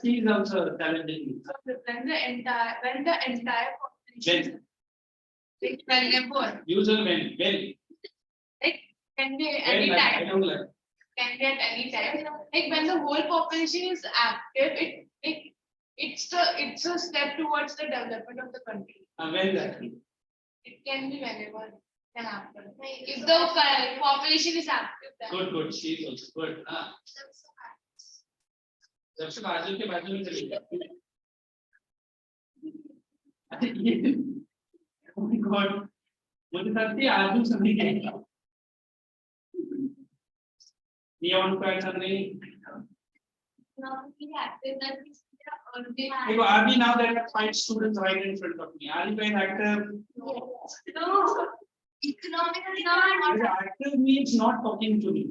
She is also challenging. When the entire population. Usually when. Like can be any time. Can be at any time. Like when the whole population is active, it it's a step towards the development of the country. When that? It can be whenever it can happen. If the population is active, then. Good. She is also good. जब से बाजू के बाजू में चली गई। Oh my God. मुझे लगती है आजू सभी के। You want to add something? देखो अभी now there are 5 students right in front of me. Are you guys active? No. Economically not. Active means not talking to me.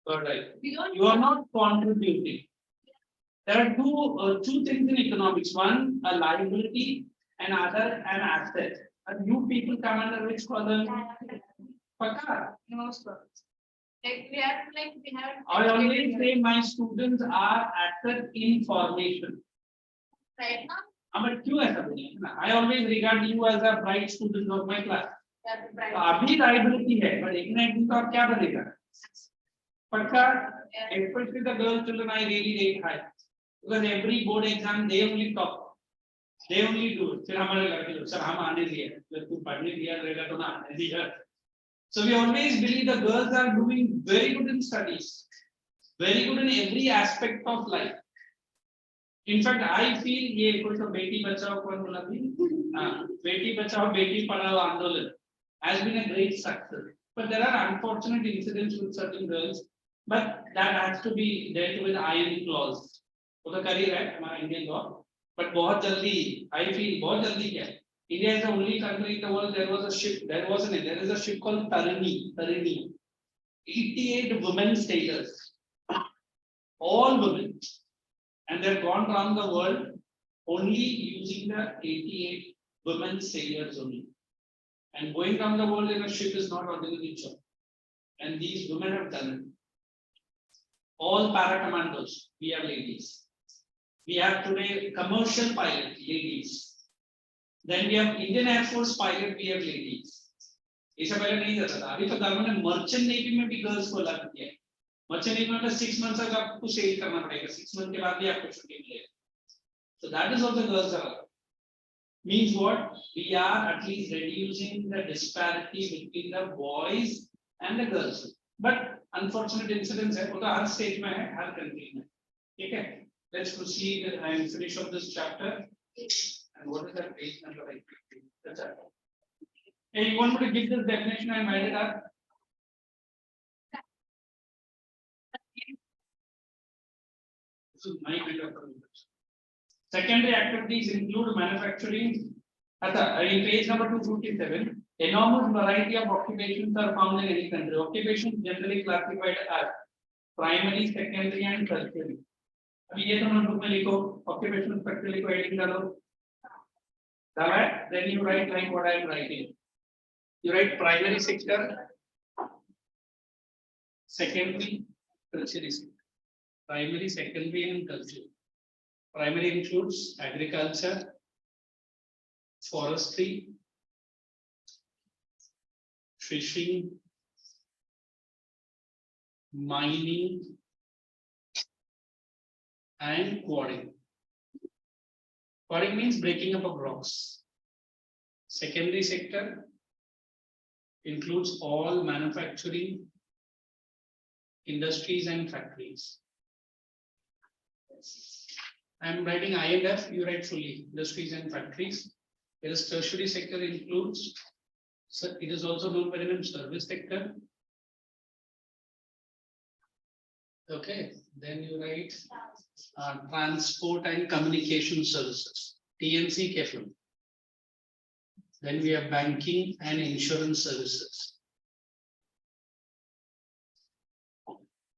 All right. You are not contributing. There are two things in economics. One, a liability, and other, an asset. And you people come under which column? Pakka. No, sir. We have. I always say my students are asset in formation. Right now. But क्यों ऐसा बोलिए ना? I always regard you as a bright student of my class. That's right. अभी liability है, but एक ना एक दिन तो आप क्या बनेगा? Pakka. Especially the girl children, I really rate high because every board exam they only top, they only do it. फिर हमारे लड़के लोग सर हम आने दिए, जब तू पढ़ने दिया रहेगा तो ना आने दिया. So we always believe the girls are doing very good in studies, very good in every aspect of life. In fact, I feel ये कोई तो बेटी बचाओ कौन बोला थी? बेटी बचाओ बेटी पढ़ाओ आंदोलन has been a great success. But there are unfortunate incidents with certain girls, but that has to be dealt with iron clause. वो तो कर ही रहा है हमारा Indian law, but बहुत जल्दी I feel बहुत जल्दी क्या? India is the only country in the world. There is a ship called Tarini. 88 women sailors, all women, and they've gone around the world only using the 88 women sailors only. And going around the world in a ship is not ordinary job. And these women have done it. All para commandos, we have ladies. We have today commercial pilot, ladies. Then we have Indian Air Force pilot, we have ladies. ऐसा पहले नहीं जाता था. अभी तो government ने merchant navy में भी गर्ल्स को लागू किया है. मर्चेंट नेवी में 6 months तक आपको सेल करना पड़ेगा. 6 months के बाद भी आपको छुट्टी मिलेगी. So that is what the girls are. Means what? We are at least reducing the disparity between the boys and the girls. But unfortunate incidents है, वो तो हर stage में है, हर country में. ठीक है? Let's proceed and finish up this chapter. And what is that page number? That's it. Hey, you want me to give this definition and write it up? This is my kind of approach. Secondary activities include manufacturing. In page number 257, enormous variety of occupations are found in any country. Occupations generally classified as primary, secondary, and tertiary. अभी ये तो notebook में लिखो, occupational sector लिखो, heading डालो. Then you write like what I am writing. You write primary sector, secondary, tertiary sector. Primary, secondary, and tertiary. Primary includes agriculture, forestry, fishing, mining, and quarrying. Quarrying means breaking up of rocks. Secondary sector includes all manufacturing, industries, and factories. I am writing I and F, you write fully, industries and factories. Whereas tertiary sector includes, so it is also known by the name service sector. Okay, then you write transport and communication services, TNC KFM. Then we have banking and insurance services.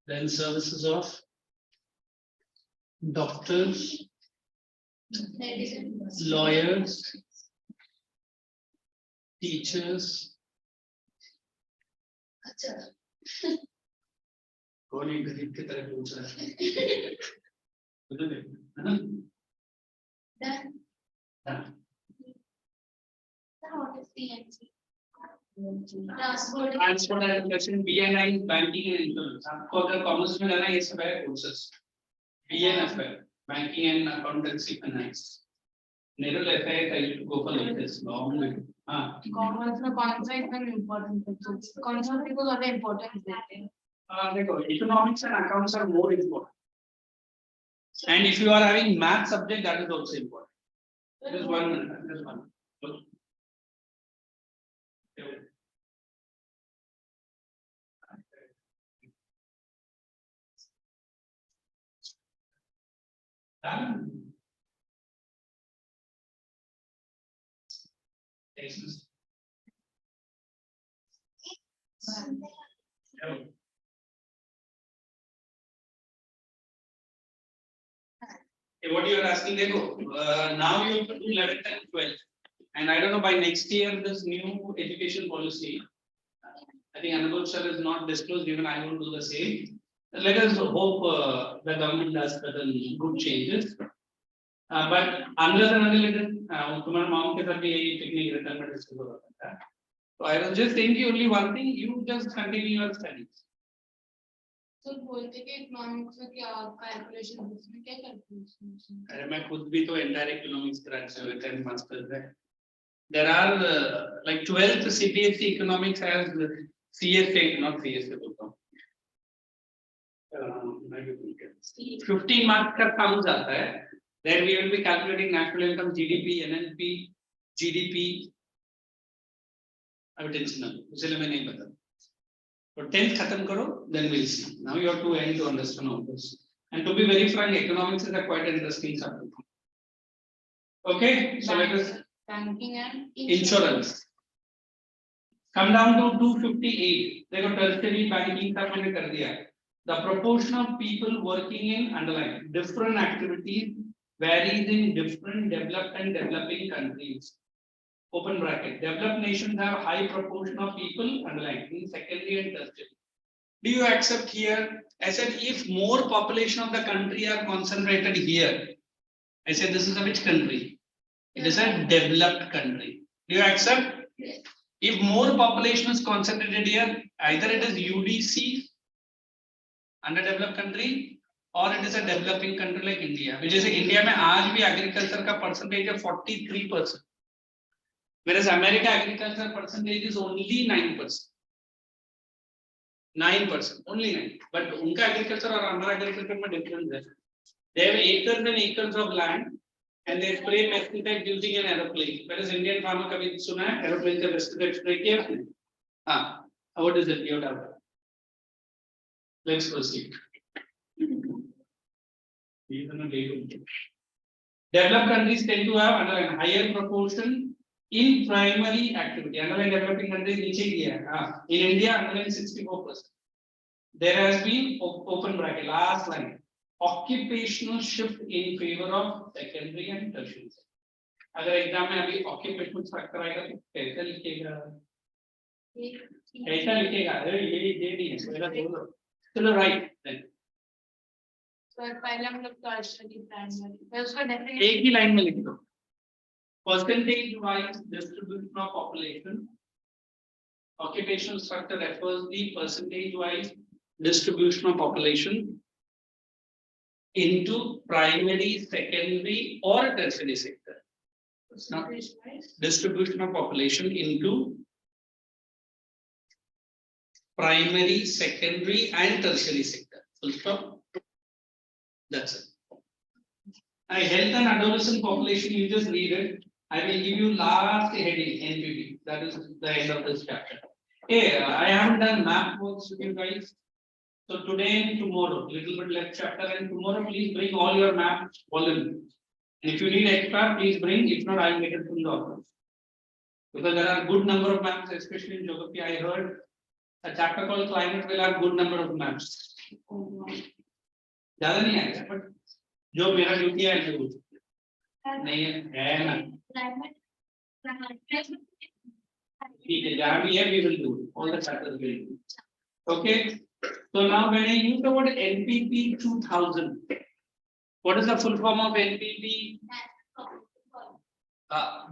Then services of doctors, lawyers, teachers. कौन एक गरीब की तरह पूछ रहा है? है ना? Transport and education, BNI, banking and insurance. आपको अगर कॉमर्स में लेना है ये सब है कोर्सेस. BNF है. banking and accountancy finance. Nerul FI I used to go for like this long way. Commerce में कौन सा इतना important subject? कौन सा को ज़्यादा importance देते हैं? देखो, economics and accounts are more important. And if you are having math subject, that is also important. Just 1 minute. Just 1 minute. What you are asking, now you have to do 11th and 12th, and I don't know by next year this new education policy. I think Anubhav sir is not disclosed. Even I will do the same. Let us hope the government does certain good changes. But unless and until it is, तुम्हारे mom के साथ भी यही technique retirement discuss हो रहा था. So I was just saying only one thing. You just continue your studies. तो बोलते कि इकोनॉमिक्स में क्या कैलकुलेशन उसमें क्या कैलकुलेशन? अरे मैं खुद भी तो entire economics graduate हुए 10 masters है. There are like 12th CBSE economics has CSA, not CSA बोलता हूँ. 15 marks का sum जाता है. Then we will be calculating national income, GDP, NNP, GDP. अभी टेंशन ना लो, उसके मैं नहीं बता. तो 10th खत्म करो, then we'll see. Now you have to end to understand all this. And to be very frank, economics is a quite interesting subject. Okay, so let us banking and insurance. Come down to 258. देखो tertiary banking का मैंने कर दिया. The proportion of people working in underline different activities varies in different developed and developing countries. Open bracket. Developed nations have high proportion of people underline in secondary and tertiary. Do you accept here? I said if more population of the country are concentrated here, I said this is a which country? It is a developed country. Do you accept? Yes. If more population is concentrated here, either it is UDC, underdeveloped country, or it is a developing country like India. Which is India में आज भी agriculture का percentage है 43%. Whereas America agriculture percentage is only 9%. 9%, only 9%. But उनका agriculture और हमारा agriculture में difference है. They have acres and acres of land, and they spray pesticides using an aeroplane. Whereas Indian farmer कभी सुना है aeroplane से pesticide spray किया? हाँ. What is it? You have. Let's proceed. Developed countries tend to have underline higher proportion in primary activity. Underline developing countries नीचे किया है. In India, underline 64%. There has been open bracket last line occupational shift in favor of secondary and tertiary. अगर exam में अभी occupational factor आएगा तो कैसे लिखेगा? कैसा लिखेगा? अरे ये नहीं है. पहला बोलो. चलो right then. सर पहले हम लोग टर्शियरी प्राइमरी फिर उसका डेफिनेशन एक ही लाइन में लिख दो. Percentage wise distribution of population. Occupational structure refers the percentage wise distribution of population into primary, secondary or tertiary sector. It's not distribution of population into primary, secondary and tertiary sector. Full stop. That's it. Health and adolescent population, you just read it. I will give you last heading NPP. That is the end of this chapter. Hey, I haven't done map works with you guys. So today and tomorrow, little bit left chapter, and tomorrow please bring all your map volume. And if you need extra, please bring. If not, I will get it from the office. Because there are good number of maps, especially in geography. I heard a chapter called climate will have good number of maps. ज़्यादा नहीं आएगा, but जो मेरा duty है जो नहीं है ना. ठीक है, जहाँ भी है we will do all the chapters will do. Okay. So now when I use the word NPP 2000, what is the full form of NPP?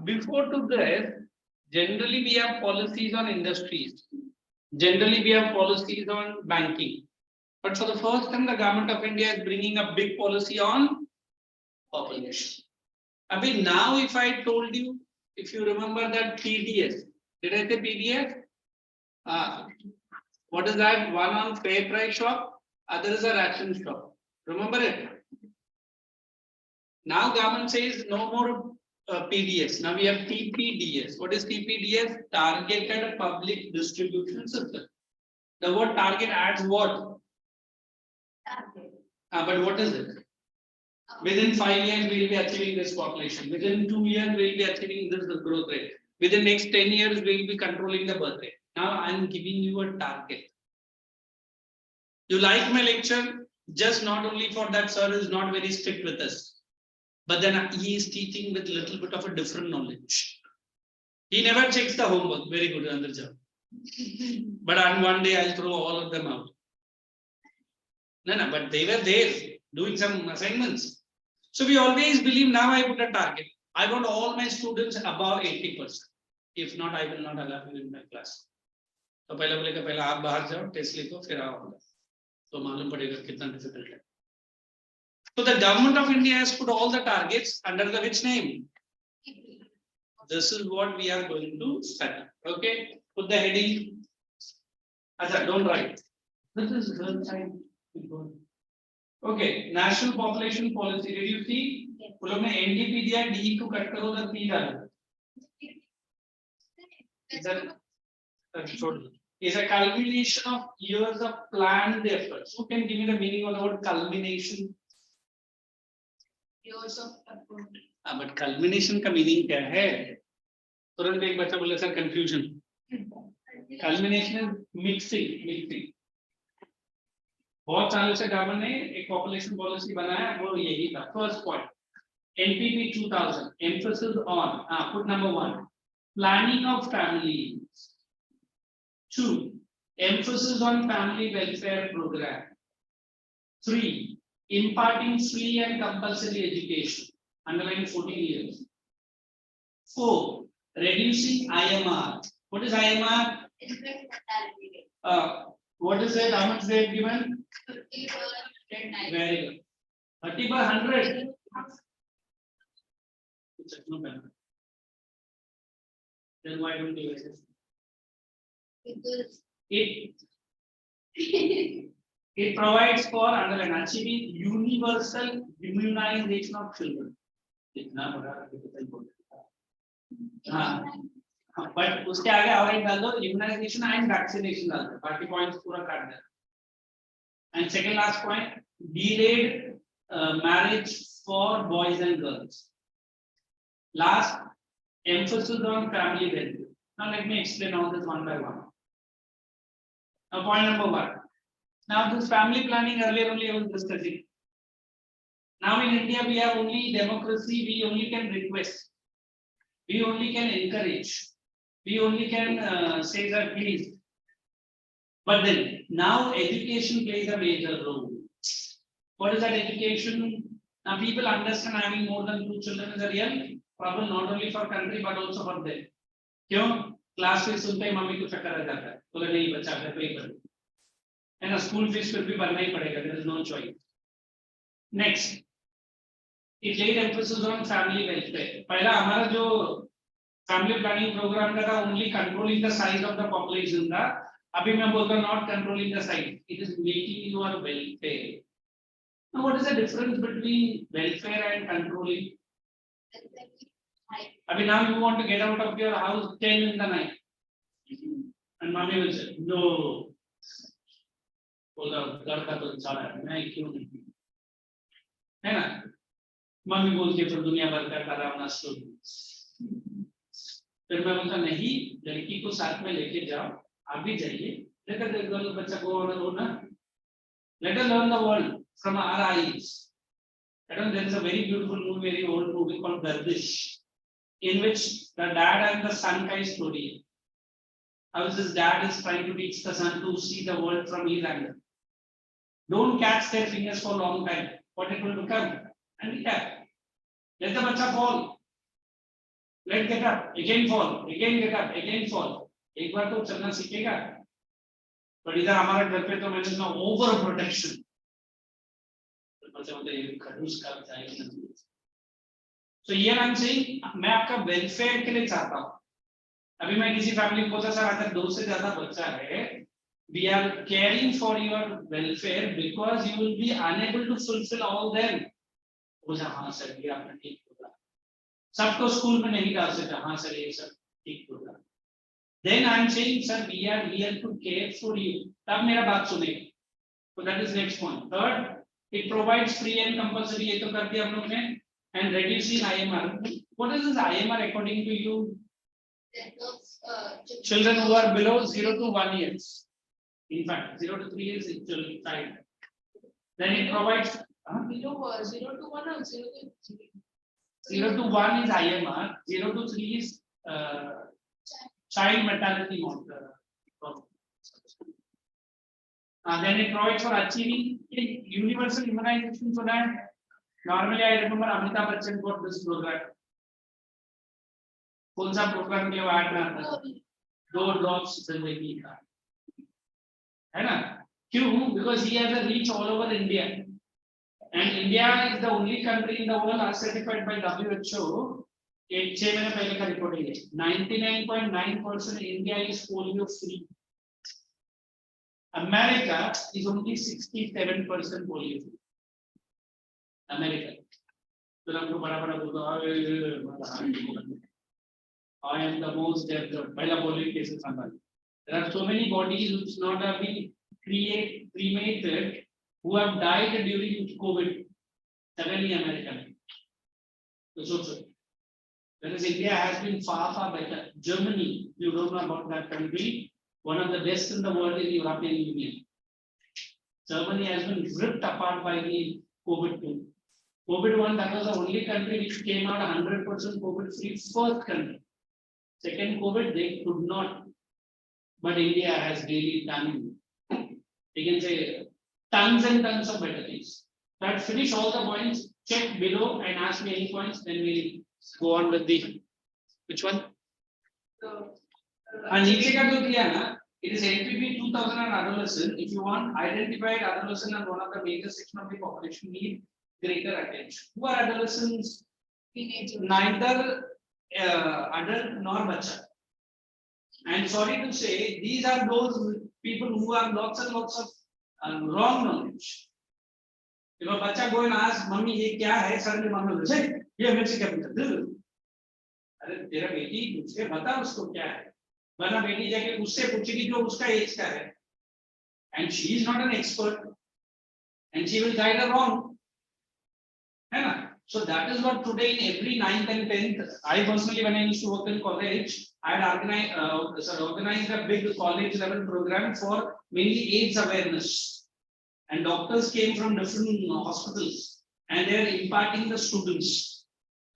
Before to this, generally we have policies on industries. Generally we have policies on banking. But for the first time, the government of India is bringing a big policy on population. I mean, now if I told you, if you remember that PDS, did I say PDF? What is that? One on fair price shop, other is a ration shop. Remember it? Now government says no more PDS. Now we have TPDS. What is TPDS? Targeted Public Distribution System. The word target adds what? But what is it? Within 5 years, we will be achieving this population. Within 2 years, we will be achieving this growth rate. Within next 10 years, we will be controlling the birth rate. Now I am giving you a target. You like my lecture? Just not only for that, sir is not very strict with us. But then he is teaching with little bit of a different knowledge. He never checks the homework. Very good, Andarja. But on one day I'll throw all of them out. No, but they were there doing some assignments. So we always believe now I put a target. I want all my students above 80%. If not, I will not allow you in my class. तो पहले बोलेगा पहले आप बाहर जाओ test लिखो फिर आओ तो मालूम पड़ेगा कितना डिफिकल्ट है. So the government of India has put all the targets under the which name? This is what we are going to study. Okay, put the heading. Acha, don't write. This is girl side. Okay, national population policy. Did you see? बोलो मैं NDP दिया D को cut करो तो P डालो. Is a culmination of years of planned efforts. Who can give me the meaning of the word culmination? Years of effort. But culmination का meaning क्या है? तुरंत एक बच्चा बोले sir confusion. Culmination is mixing. बहुत सालों से गवर्नमेंट ने एक पॉपुलेशन पॉलिसी बनाया वो यही था. First point, NPP 2000, emphasis on put number 1, planning of families. 2, emphasis on family welfare program. 3, imparting free and compulsory education, underline 14 years. 4, reducing IMR. What is IMR? What is it? How much they have given? 30 per 109. Very good. 30 per 100. Then why don't you assess? Because it provides for underline achieving universal immunization of children. But उसके आगे और एक डाल दो immunization and vaccination डाल दो. बाकी points पूरा काट दो. And second last point, delayed marriage for boys and girls. Last, emphasis on family welfare. Now let me explain all this one by one. Now point number 1. Now this family planning earlier only I was discussing. Now in India we have only democracy, we only can request. We only can encourage. We only can say that please. But then now education plays a major role. What is that education? Now people understand having more than 2 children is a real problem not only for country but also for them. क्यों? Class में सुनते ही mummy को चक्कर आ जाता है. बोले नहीं बच्चा घर पे ही पढ़े. है ना स्कूल फीस फिर भी भरना ही पड़ेगा. There is no choice. Next, it laid emphasis on family welfare. पहला हमारा जो family planning program का था only controlling the size of the population था. अभी मैं बोलता हूँ not controlling the size. It is making your welfare. Now what is the difference between welfare and controlling? Abhi now you want to get out of your house 10 in the night. And mommy will say, no. बोला घर का तो सारा है मैं क्यों नहीं है ना मम्मी बोलती है फिर दुनिया भर का करावना शुरू फिर मैं बोलता नहीं लड़की को साथ में लेके जाओ आप भी जाइए लेकर बच्चा को ना let us learn the world from our eyes. There is a very beautiful movie, very old movie called Gardish, in which the dad and the son kind of story. How this dad is trying to teach the son to see the world from his angle. Don't catch their fingers for a long time. What it will become? Handicap. Let the bacha fall. Let get up. Again fall. Again get up. Again fall. एक बार तो चलना सीखेगा. But इधर हमारे घर पे तो मैंने सुना over protection. बच्चा बोलते हैं खड़ूस का जाएगा. So here I'm saying मैं आपका welfare के लिए चाहता हूँ. अभी मैं किसी फैमिली को बोलता सर अगर 2 से ज्यादा बच्चा है, we are caring for your welfare because you will be unable to fulfill all them. बोला हाँ सर ये आपने ठीक बोला. सबको स्कूल में नहीं डाल सकता. हाँ सर ये सब ठीक बोला. Then I'm saying sir we are here to care for you. तब मेरा बात सुनेगा. So that is next point. Third, it provides free and compulsory. ये तो कर दिया हम लोग ने. And reducing IMR. What is this IMR according to you? Children who are below 0 to 1 years. In fact, 0 to 3 years is child. Then it provides below 0 to 1 or 0 to 3. 0 to 1 is IMR. 0 to 3 is child mortality model. Then it provides for achieving universal immunization so that normally I remember Amitabh Bachchan got this program. कौन सा programme के ward में आता है? 2 drops जिंदगी का, है ना? क्यों? Because he has a reach all over India, and India is the only country in the world as certified by WHO. 6 महीने पहले का रिपोर्टिंग है. 99.9% India is polio free. America is only 67% polio free. America. तो हमको बड़ा-बड़ा बोलता है I am the most developed. पहला polio cases संभाल. There are so many bodies which not have been cremated who have died during COVID. Suddenly America. So whereas India has been far better. Germany, you don't know about that country, one of the best in the world in the European Union. Germany has been ripped apart by the COVID-2. COVID-1, that was the only country which came out 100% COVID-free, first country. Second COVID, they could not. But India has really done, you can say, tons and tons of better things. But finish all the points, check below and ask me any points, then we'll go on with the, which one? And नीचे का जो दिया ना, it is NPV 2000 and adolescent. If you want, identified adolescent as one of the major section of the population need greater attention. Who are adolescents? Teenagers. Neither adult nor bacha. And sorry to say, these are those people who have lots and lots of wrong knowledge. If a bacha go and ask, "Mummy, ये क्या है?" Suddenly, mummy will say, "ये मेरे से क्या पूछा?" अरे तेरा बेटी पूछे बता उसको क्या है. वरना बेटी जाके उससे पूछेगी जो उसका एज का है. And she is not an expert, and she will guide her wrong. है ना? So that is what today in every 9th and 10th, I personally when I used to work in college, I had organized a big college level program for mainly AIDS awareness. And doctors came from different hospitals and they are imparting the students.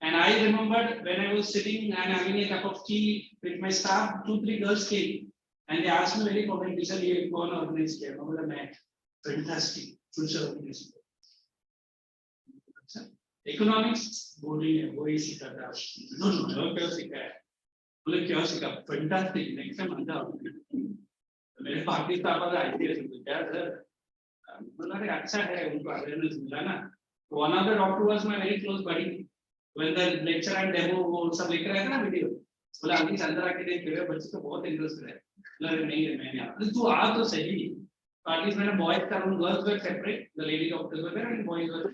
And I remembered when I was sitting and having a cup of tea with my staff, 2-3 girls came and they asked me very commendably, "Sir, you go and organize here." Fantastic, future organization. Economics, boarding, वही सीखा था. No, क्या सीखा है? बोले क्या सीखा? Fantastic, next time आता हूँ. मेरे पार्टी स्टाफ वाला आईटीएस में क्या सर? बोला रे अच्छा है उनको awareness मिला ना. One of the doctor was my very close buddy. When the lecture and demo वो सब लेकर आया था ना वीडियो. बोला अभी अंदर आके देख रहे हो बच्चे को बहुत इंटरेस्ट है. बोला नहीं है मैंने आप. तू आ तो सही. Parties मैंने boys का room, girls were separate. The lady doctors were there and boys were.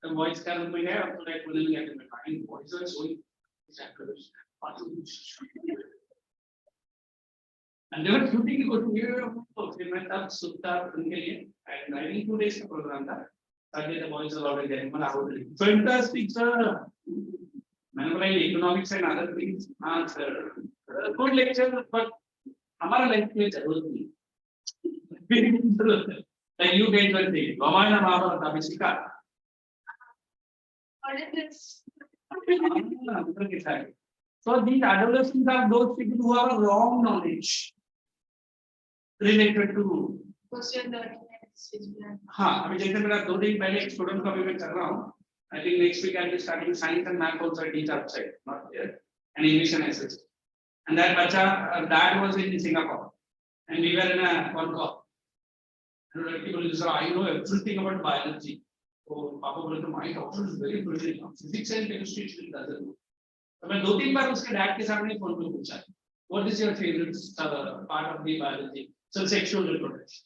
The boys का room में गया और like बोलने लगा कि मैं fine boys were showing chapters. And they were shooting go to here. फिर मैं तब सुनता उनके लिए and I think 2 days का program था. Sunday the boys were already there. मैं out रही. Fantastic sir. मैंने बोला ये economics and other things. हाँ sir. Good lecture but हमारा life में जरूरत नहीं. Like you guys were saying, Ramayana Mahabharata अभी सीखा. What is this? So these adolescents are those people who have a wrong knowledge related to. Question learning and decision. हाँ अभी जैसे मेरा 2 दिन पहले एक स्टूडेंट का भी मैं कर रहा हूँ. I think next week I'll be starting science and math also I teach outside, not here, and English and SS. And that bacha, dad was in Singapore, and we were in a con call. And people say, "I know everything about biology." तो पापा बोले तो my doctor is very brilliant, physics and chemistry doesn't know. तो मैं 2-3 बार उसके dad के सामने phone पे पूछा, what is your favourite part of the biology? So sexual reproduction.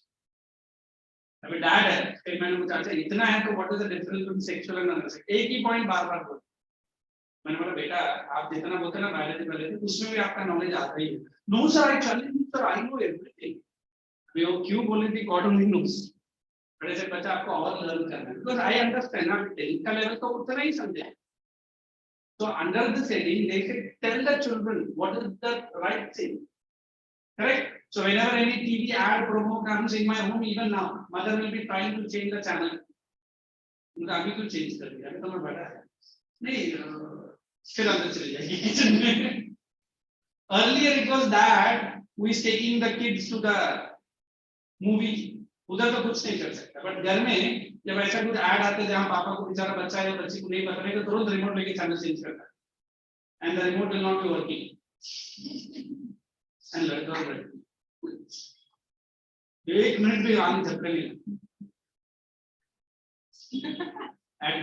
अभी डैड है, फिर मैंने पूछा अच्छा इतना है तो what is the difference between sexual and asexual? एक ही पॉइंट बार बार बोला। मैंने बोला बेटा आप जितना बोलते ना बायोलॉजी पहले थे उसमें भी आपका नॉलेज आता ही है। No sir I challenge sir I know everything. वे वो क्यों बोले थी गॉड ओनली नोस। बड़े से बच्चा आपको और लर्न करना है बिकॉज़ आई अंडरस्टैंड ना 10th का लेवल तो उतना ही समझे। So under this heading, they should tell the children what is the right thing. Correct? So whenever any TV ad promo comes in my home, even now, mother will be trying to change the channel. उनका अभी तो change कर दिया, अभी तो मैं बड़ा है। नहीं, फिर अंदर चले जाएगी किचन में। Earlier it was that who is taking the kids to the movie. उधर तो कुछ नहीं कर सकता, बट घर में जब ऐसा कुछ ऐड आते जहाँ पापा को बेचारा बच्चा है या बच्ची को नहीं पता है तो तुरंत रिमोट लेके चैनल चेंज करता है and the remote will not be working and लड़का एक मिनट भी आगे झपके नहीं ऐड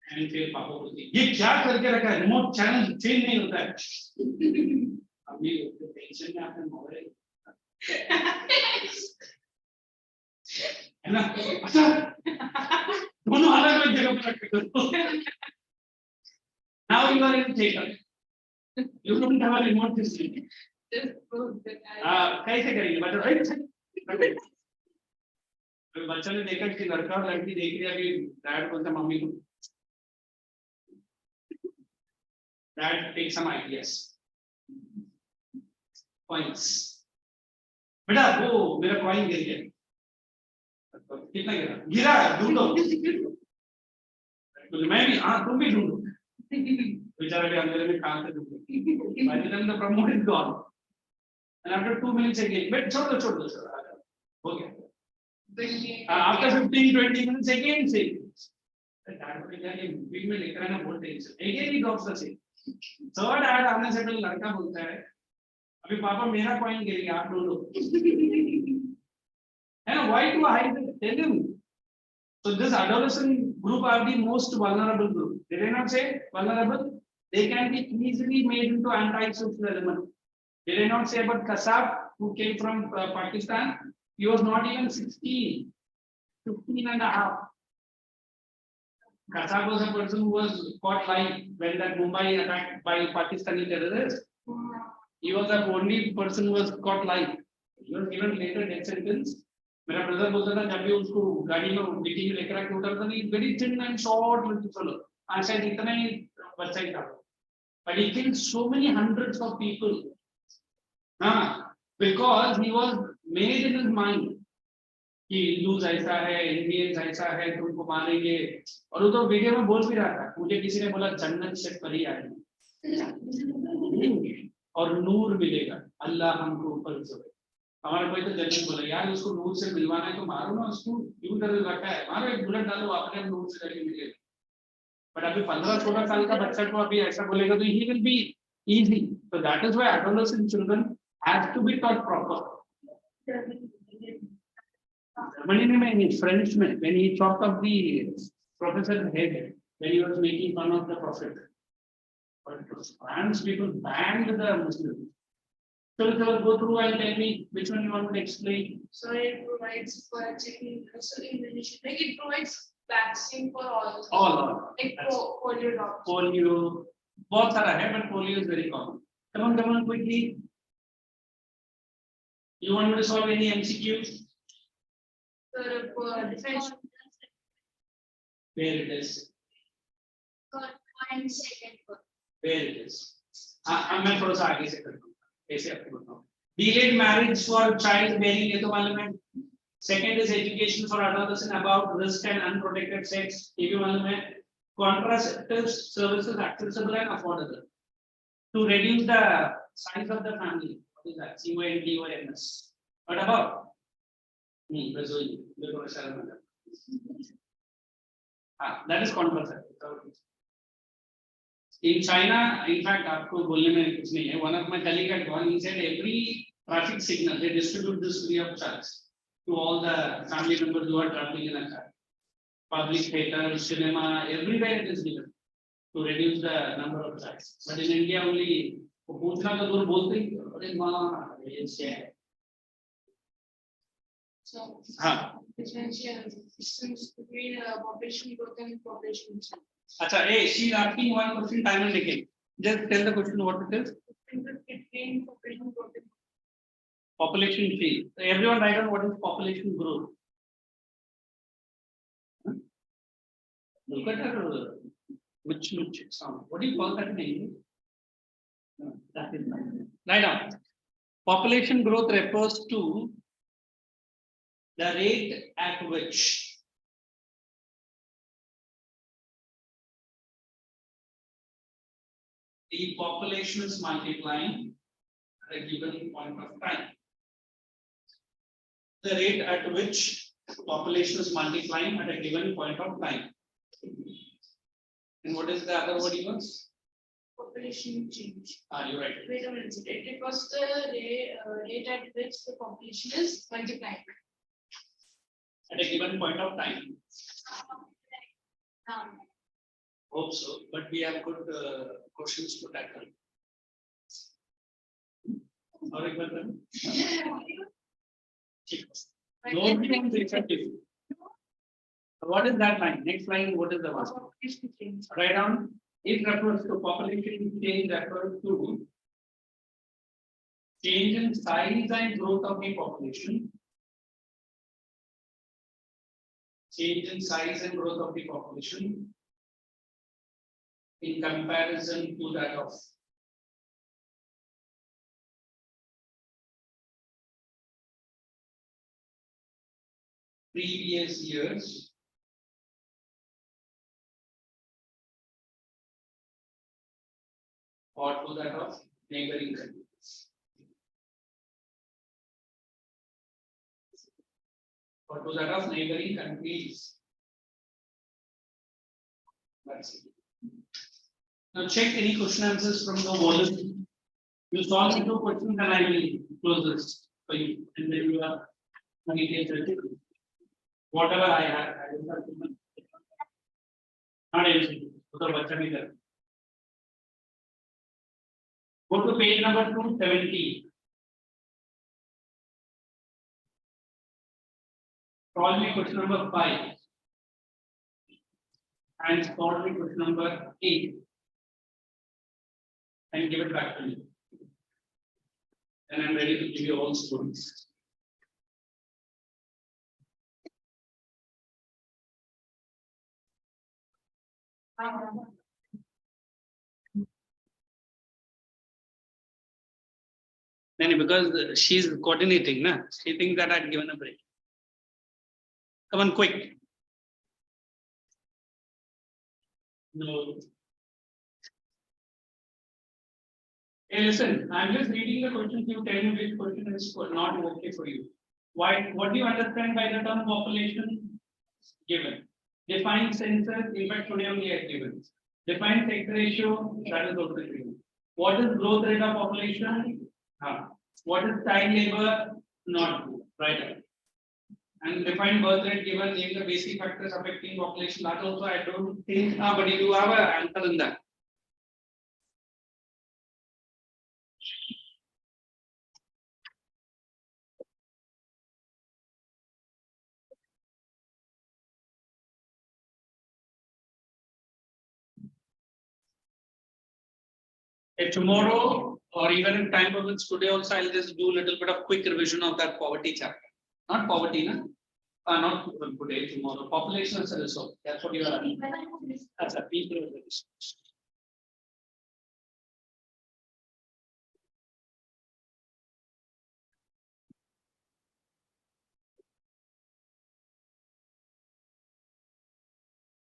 एंड फिर पापा बोलते ये क्या करके रखा है, रिमोट चैनल चेंज नहीं होता है। अभी टेंशन में आपने मोबाइल है ना, अच्छा दोनों अलग अलग जगह पर रख दो। Now you are in theatre, you don't have a remote system. कैसे करेंगे बच्चा, राइट? बच्चा ने देखा कि लड़का और लड़की देख रही है, अभी डैड बोलता मम्मी को, dad take some ideas points. बेटा वो मेरा कॉइन गिर गया, कितना गिरा? गिरा ढूंढो। मैं भी, हाँ तुम भी ढूंढो। बेचारा भी अंदर में कहां से ढूंढो। By the time the promoter is gone, and after 2 minutes again, wait, छोड़ दो हो गया। After 15-20 minutes again same. Dad को क्या ये movie में लिख रहा है ना बहुत tension, again he drops the same. Third ad आने से पहले लड़का बोलता है अभी पापा मेरा कॉइन गिर गया आप ढूंढो। And why do I tell him? So this adolescent group are the most vulnerable group. Did I not say vulnerable? They can be easily made into anti-social element. Did I not say about Kasab who came from Pakistan? He was not even 16, 15 and a half. Kasab was a person who was caught live when that Mumbai attack by Pakistani terrorists. He was the only person who was caught live. He was given later death sentence. मेरा brother बोलता था जब भी उसको गाड़ी में dicky में लेकर आके उतरता नहीं, very thin and short little fellow, शायद इतना ही बच्चा ही था, but he killed so many hundreds of people, because he was made in his mind कि हिंदूज ऐसा है, इंडियंस ऐसा है, तुमको मारेंगे। और वो तो वीडियो में बोल भी रहा था, मुझे किसी ने बोला जन्नत से परी आएगी और नूर मिलेगा, अल्लाह हमको ऊपर से। हमारा कोई तो जज बोला यार उसको नूर से मिलवाना है तो मारो ना उसको, क्यों डर रखा है, मारो एक बुलेट डालो अपने नूर से जाके मिलेगा। बट अभी 15-16 साल का बच्चा को अभी ऐसा बोलेगा तो he will be easy. So that is why adolescent children have to be taught proper. Germany में इन फ्रेंच में when he talked of the professor head when he was making fun of the prophet, but French people banned the Muslim. So go through and tell me which one you want to explain. So it provides for checking, so immunization, like it provides vaccine for all. Like polio drops. Polio, बहुत सारा है, but polio is very common. Come on, quickly. You want me to solve any MCQs? Defense. Where it is? Where it is? मैं थोड़ा सा आगे से करता हूँ। कैसे आपको बताऊं? Delayed marriage for child bearing, ये तो मालूम है। Second is education for adolescent about risk and unprotected sex, ये भी मालूम है। Contraceptive services accessible and affordable to reduce the size of the family. What is that? CONDOMS. What about? That is contraceptive. In China, in fact, आपको बोलने में कुछ नहीं है. One of my colleagues had gone. He said every traffic signal they distribute this free of charge to all the family members who are traveling in a car. public theatre, cinema, everywhere it is given to reduce the number of tracks. But in India only, पूछना तो दूर बोलते ही, अरे माँ ये से है. So, हाँ. difference between population growth and population change. अच्छा, hey, she is asking one question time and again. Just tell the question what it is. Between population growth and Population change. So everyone write down what is population growth. Look at her. Which sound? What do you call that in English? That is right now. Population growth refers to the rate at which the population is multiplying at a given point of time. The rate at which population is multiplying at a given point of time. And what is the other word you use? population change. You're right. Wait a minute. It was the rate at which the population is multiplying. At a given point of time. Um, Hope so, but we have good questions to tackle. Or एक बार करें? ठीक. Don't be on the effective. What is that line? Next line, what is the one? population change. Write down. It refers to population change, refers to change in size and growth of the population. Change in size and growth of the population in comparison to that of previous years or to that of neighboring countries. Or to that of neighboring countries. That's it. Now check any question answers from the volume. You solve the 2 questions and I will close this for you. And then you have whatever I have, I will have to not anything. Go to page number 270. Solve me question number 5. And solve me question number 8. And give it back to me. And I'm ready to give you all scores. Because she's coordinating, na? She thinks that I'd given a break. Come on, quick. No. Hey, listen, I'm just reading the question. You tell me which question is not okay for you. Why? What do you understand by the term population? Given. Define census. In fact, today only I given. Define sex ratio. That is also given. What is growth rate of population? What is child labor? Not good. Right. And define birth rate given. Name the basic factors affecting population. That also I don't think. But you do have an answer in that. Tomorrow or even if time permits today also I'll just do a little bit of quick revision of that poverty chapter. Not poverty, na? Not today, tomorrow. Population as a result. That's what you are asking. That's a people as a result.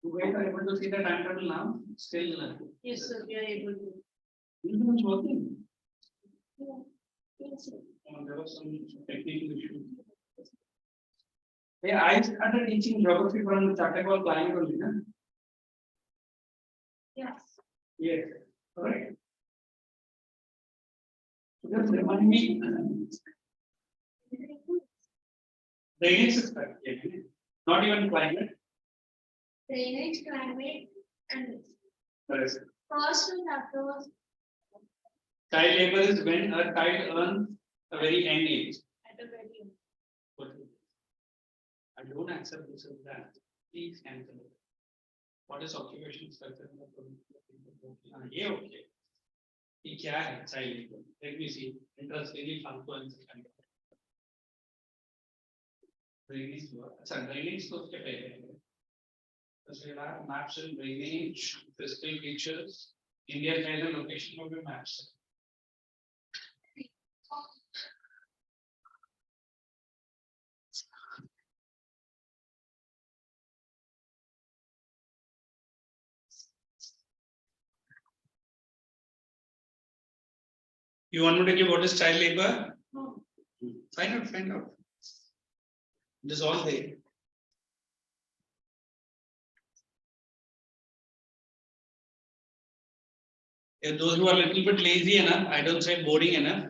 You guys are able to see the timetable now? Still. Yes, sir, we are able to. It's working. Yes, sir. There was some technical issue. Yeah, I started teaching geography from the chapter called climate only, na? Yes. Yes, correct. Just remind me. Drainage system, not even climate. drainage, climate, and Correct. first and afterwards Child labor is when a child earns a very young age. at a very young. I don't accept this as that. Please cancel it. What is occupation structure? ये okay. ये क्या है child labor? Let me see. Interestingly, influence. Drainage. अच्छा drainage तो उसके पहले. So maps and drainage, physical features, India kind of location of the maps. You want me to give what is child labor? No. Find out, find out. It is all there. If those who are a little bit lazy enough, I don't say boring enough,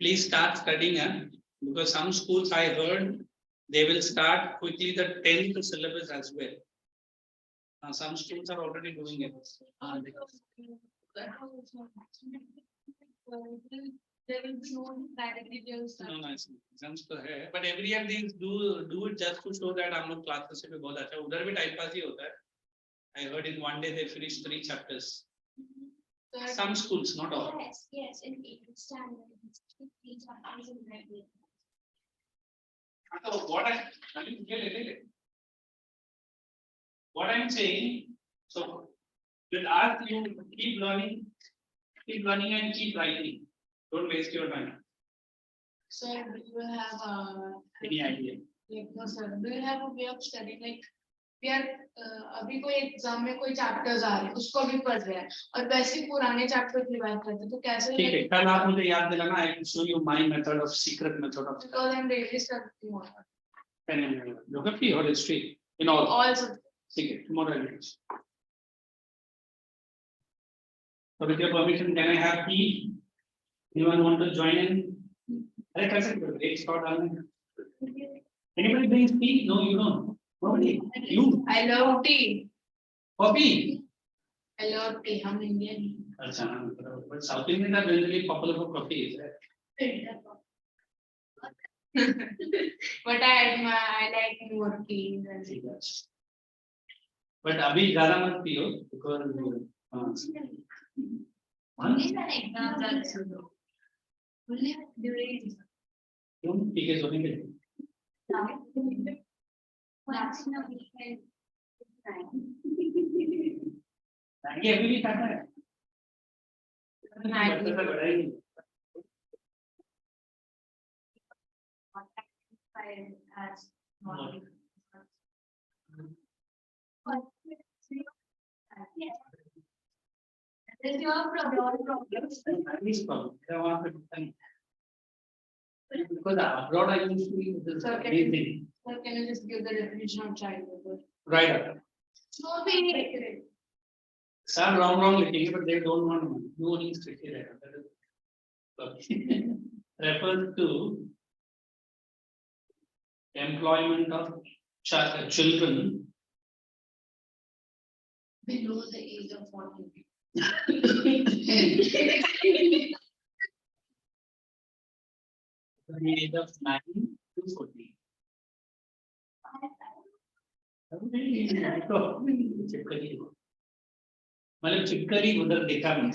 please start studying, because some schools I heard they will start quickly the 10th syllabus as well. Some schools are already doing it. There will be no directly No, exams तो है, but every year these do it just to show that हम लोग classes से भी बहुत अच्छा, उधर भी time pass ही होता है. I heard in one day they finished 3 chapters. Some schools, not all. Yes, in 8th standard, it's 3 chapters in that. So what I'm saying, so with us you keep learning and keep writing. Don't waste your time. Sir, do you have Any idea? no, sir, do you have a way of studying? Like, we are अभी कोई exam में कोई chapters आ रहे हैं उसको भी पढ़ रहे हैं और वैसे ही पुराने चैप्टर की बात करते हैं तो कैसे ठीक है, कल आप मुझे याद दिलाना. I will show you my method of secret method of because I'm really studying more. geography or history in all. All subjects. ठीक है, tomorrow I will. So with your permission, can I have tea? Anyone want to join in? अरे कैसे करोगे? एक stall डालना. Anybody brings tea? No, you don't. Nobody. You. I love tea. Coffee. I love tea. I'm Indian. अच्छा, but South Indians are generally popular for coffee. But I like more tea. But अभी ज़्यादा मत पियो because क्यों P के सोने के लिए? मैगी अभी भी खाता है? मैगी बड़ा ही नहीं. Is your problem? This problem. वहाँ पे because abroad I used to eat this Sir, amazing. Sir, can you just give the definition of child labor? Right. So be Some wrong लिखेंगे, but they don't want money. No one is tricky there. Refers to employment of children below the age of 40. the age of 9 to 14. मतलब चिपकली उधर देखा मैंने.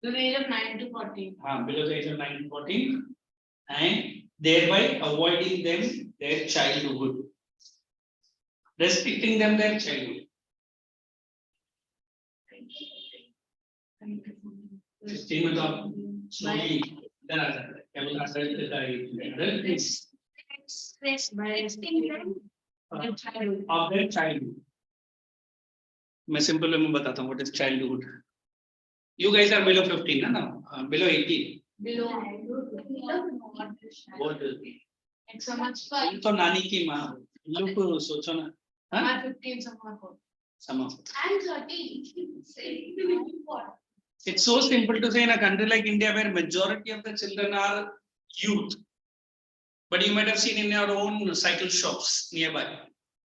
The age of 9 to 14. हाँ, below the age of 9 to 14, and thereby avoiding them their childhood, restricting them their childhood. Slowly, then I will Express by restricting them their childhood. of their childhood. मैं simple way में बताता हूँ what is childhood. You guys are below 15 ना ना? Below 18. Below. What is Like so much fun. तो नानी की माँ लोग को सोचो ना. I'm 15 somewhere. Sama. I'm 13. It's so simple to say in a country like India where majority of the children are youth. But you might have seen in your own cycle shops nearby,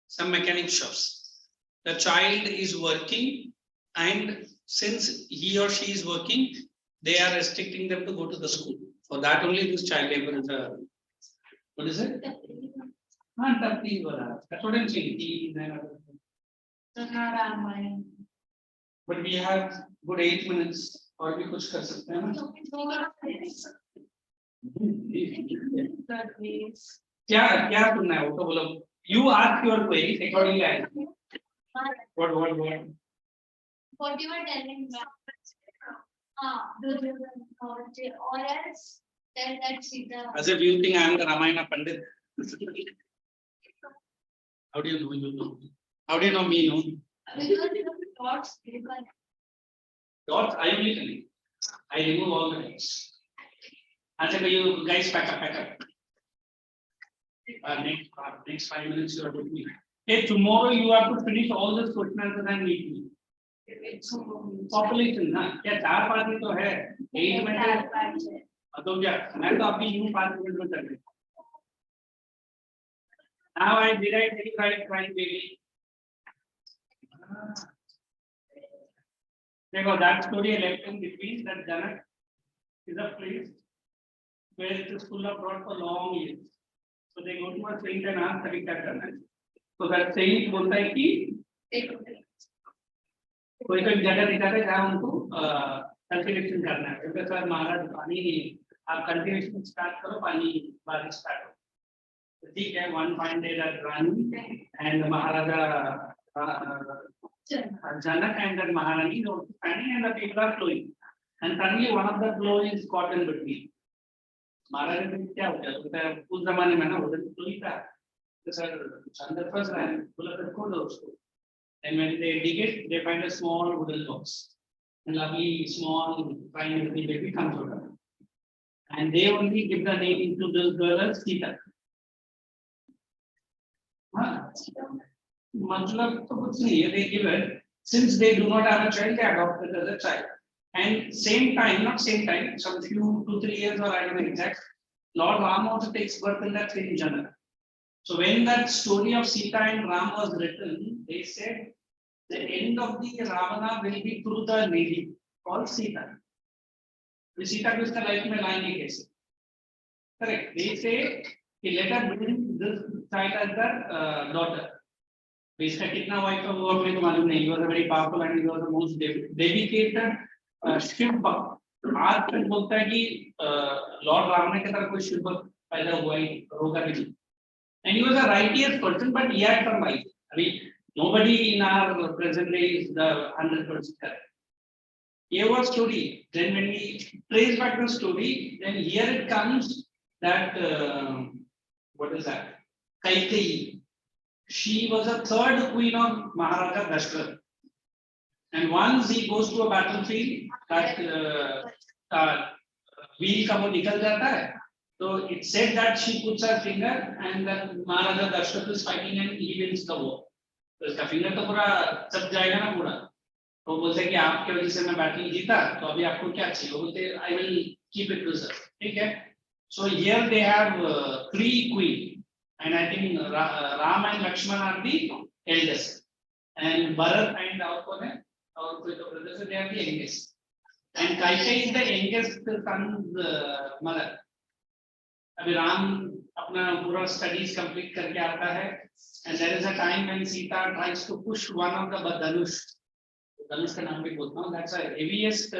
some mechanic shops. the child is working, and since he or she is working, they are restricting them to go to the school. For that only this child labor is a, what is it? That's what I'm saying. But we have good 8 minutes, or we kuch kar sakte hain na? क्या सुनना है वो तो बोलो. You ask your queries accordingly. I what 40 were telling me. Or else tell that Sita. as if you think I am the Ramayana Pandit. How do you know you know? How do you know me know? Because you have thoughts. Dots I only telling. I remove all the dots. Achha, you guys pack up. Next 5 minutes you are with me. Hey, tomorrow you have to finish all this question answers and meet me. Population ना क्या 4-5 ही तो है 8 minute तो क्या मैं तो अभी यूं 5 मिनट में कर रहा हूँ. Now I derive very right baby. Because that story I left in between, that Janak is a place where it is full of drought for long years. So they go to a saint and ask अभी क्या करना है. So that saint बोलता है कि कोई जगह दिखाता है जहाँ उनको कल्टीवेशन करना है. क्योंकि सर महाराज पानी नहीं, आप कल्टीवेशन स्टार्ट करो, पानी बारिश स्टार्ट हो. ठीक है. One fine day that Rani and Maharaja Janak and then Maharani are standing and the people are flowing. And suddenly one of the flow is caught in between. महाराज ने क्या हो गया? तो उस जमाने में ना उधर तो ही था. तो सर अंदर फंस रहा है. बोला फिर खोलो उसको. And when they dig it, they find a small wooden box. And lovely small fine little baby comes out. And they only give the name to this girl as Sita. मतलब तो कुछ नहीं है. They give it. Since they do not have a child, they adopt it as a child. And same time, not same time, some few 2-3 years or I don't know exact, Lord Ram also takes birth in that same genre. So when that story of Sita and Ram was written, they said the end of the Ravana will be through the lady called Sita. The Sita को इसका life में लाएंगे कैसे? Correct. They say कि let her bring this child as their daughter. तो इसका कितना wife का वो अपने को मालूम नहीं. He was a very powerful and he was the most dedicated Shiv भक्त. आज तक बोलता है कि लॉर्ड रावण की तरह कोई शिव भक्त पैदा हुआ ही होगा भी नहीं. And he was a righteous person, but he had some vice. I mean, nobody in our present day is the 100% correct. Here was story. Then when we trace back the story, then here it comes that what is that? Kaikeyi. She was a third queen of Maharaja Dashrath. And once he goes to a battlefield, that wheel का वो निकल जाता है. So it said that she puts her finger and that Maharaja Dashrath is fighting and he wins the war. तो इसका finger तो पूरा चप जाएगा ना पूरा. तो बोलते हैं कि आपके वजह से मैं बैटल जीता, तो अभी आपको क्या चाहिए? वो बोलते हैं I will keep it preserved. ठीक है. So here they have 3 queens, and I think Ram and Lakshman are the eldest, and Bharat and और कौन है? और कोई तो brother से they are the youngest, and Kaikeyi is the youngest son's mother. अभी राम अपना पूरा स्टडीज कंप्लीट करके आता है, and there is a time when Sita tries to push one of the dhanush. धनुष का नाम भी बोलता हूँ. That's a heaviest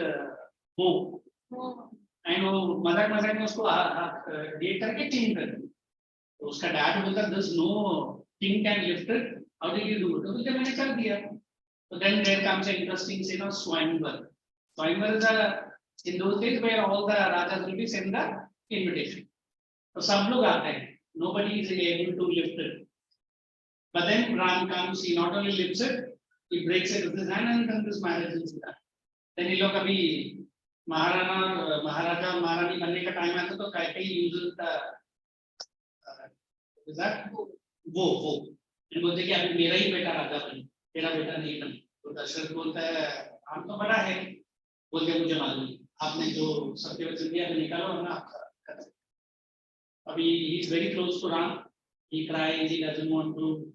bow. And वो मजाक में उसको दे करके clean कर दी. तो उसका dad बोलता है there's no king can lift it. How did you do it? तो बोलते मैंने कर दिया. So then there comes an interesting scene of Swayamvar. Swayamvar is in those days where all the rajas will be send the invitation. तो सब लोग आते हैं. Nobody is able to lift it. But then Ram comes, he not only lifts it, he breaks it with his hand, and then this marriage is done. Then ये लोग अभी महाराजा और महारानी बनने का टाइम आता तो Kaikeyi uses the is that वो ये बोलते कि अभी मेरा ही बेटा राजा बने, तेरा बेटा नहीं बने. तो दशरथ बोलता है हम तो बड़ा है. बोलते मुझे मालूम नहीं, आपने जो सत्यवचन दिया तो निकालो वरना आप. अभी he is very close to Ram. He cries, he doesn't want to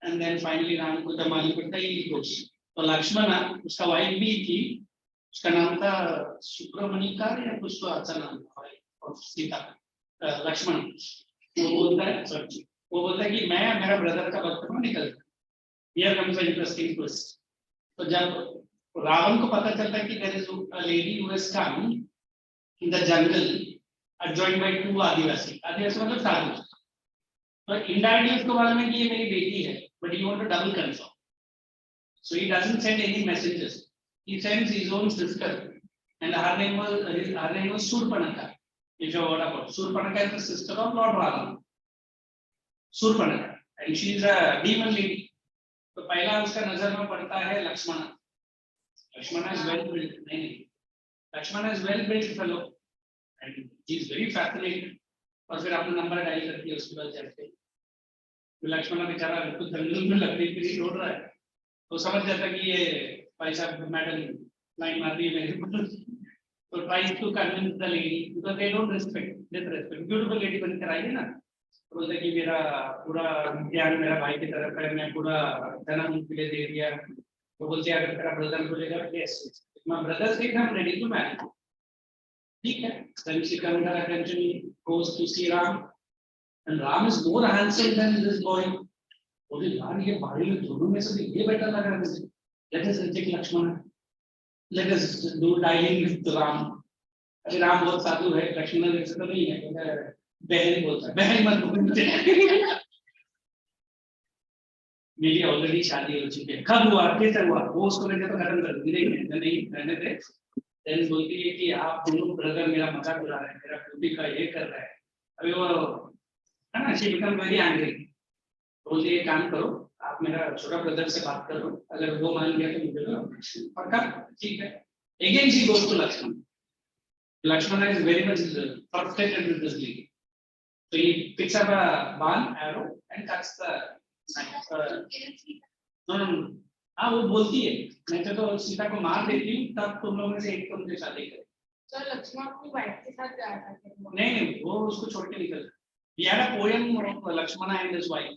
and then finally Ram को जब मालूम पड़ता है he goes. तो लक्ष्मण उसका वाइफ भी थी, उसका नाम था सुब्रमणिका या कुछ तो अच्छा नाम था और सीता लक्ष्मण। वो बोलता है कि मैं मेरा ब्रदर का बच्चा निकल गया। Here comes an interesting twist. तो जब रावण को पता चलता है कि there is a lady who has come in the jungle joined by two आदिवासी, आदिवासी मतलब साधु, तो indirectly उसको मालूम है कि ये मेरी बेटी है, but he want to double confirm, so he doesn't send any messages, he sends his own sister and her name was Surpanaka. If you heard about Surpanaka is the sister of Lord Ravana, Surpanaka, and she is a demon lady. तो पहला उसका नजर में पड़ता है Lakshman. Lakshman is well built, नहीं Lakshman is well built fellow and he is very fascinated, और फिर अपना नंबर डायल करती है उसके बाद जाके, तो लक्ष्मण बेचारा बिल्कुल जंगल में लकड़ी पे ढूंढ रहा है, तो समझ जाता है कि ये भाई साहब मैडम लाइन मार रही है मेरे को, तो tries to convince the lady because they don't disrespect beautiful lady बनकर आई है ना, बोलते कि मेरा पूरा ध्यान मेरा भाई की तरफ है, मैं पूरा जन्म उनके लिए दे दिया, तो बोलते अगर तेरा ब्रदर बोलेगा yes my brother said I am ready to marry, ठीक है। then she comes her attention goes to see Ram and Ram is more handsome than this boy, बोले यार ये भाई दोनों में से ये बेटर लग रहा है मुझे, let us reject Lakshmana, let us do dialing with Ram। अरे राम बहुत साधु है, लक्ष्मण जैसे तो नहीं है, बहन बोलता है, बहन मत बोलते, मेरी ऑलरेडी शादी हो चुकी है, कब हुआ कैसे हुआ, वो उसको लेके तो खत्म कर दी, नहीं रहने दे। देन बोलती है कि आप दोनों ब्रदर मेरा मजाक उड़ा रहे हैं, मेरा बेटी का ये कर रहा है, अभी वो है ना, शी बिकम वेरी एंग्री, बोलती है काम करो आप मेरा छोटा ब्रदर से बात करो, अगर वो मान गया तो मुझे तो पक्का ठीक है। Again she goes to Lakshman, Lakshmana is very much frustrated with this lady. So he picks up a bow, arrow, and cuts the no. हाँ वो बोलती है, मैं तो सीता को मार देती हूँ, तब तुम लोगों में से एक तुमसे शादी करे। तो लक्ष्मण अपनी वाइफ के साथ जा रहा था। नहीं वो उसको छोड़ के निकल। He had a poem of Lakshmana and his wife.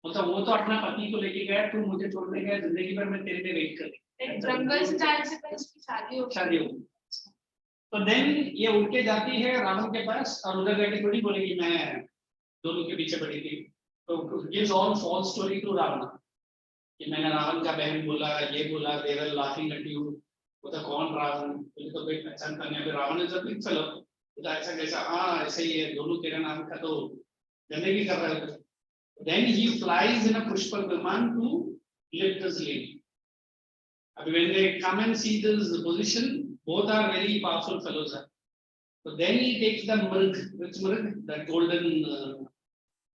मतलब वो तो अपना पति को लेके गया, तू मुझे छोड़ दे गया, जिंदगी भर मैं तेरे लिए वेट करी। जंगल से जाने से पहले उसकी शादी हो गई। तो देन ये उठ के जाती है रावण के पास, और उधर जाके थोड़ी बोलेगी मैं दोनों के पीछे पड़ी थी, तो gives all false story to Ravan कि मैंने रावण का बहन बोला, ये बोला, they were laughing at you, वो तो कौन रावण, मुझे तो कोई पहचान करने पे Ravan is a big fellow, तो ऐसा कैसा, हाँ ऐसे ही है, दोनों तेरा नाम का तो गंदगी कर रहा है। देन ही फ्लाइज इन अ पुष्पक विमान टू लिफ्ट दिस लेडी। अब when they come and see this position, both are very powerful fellows. So then he takes the mirg, which mirg, that golden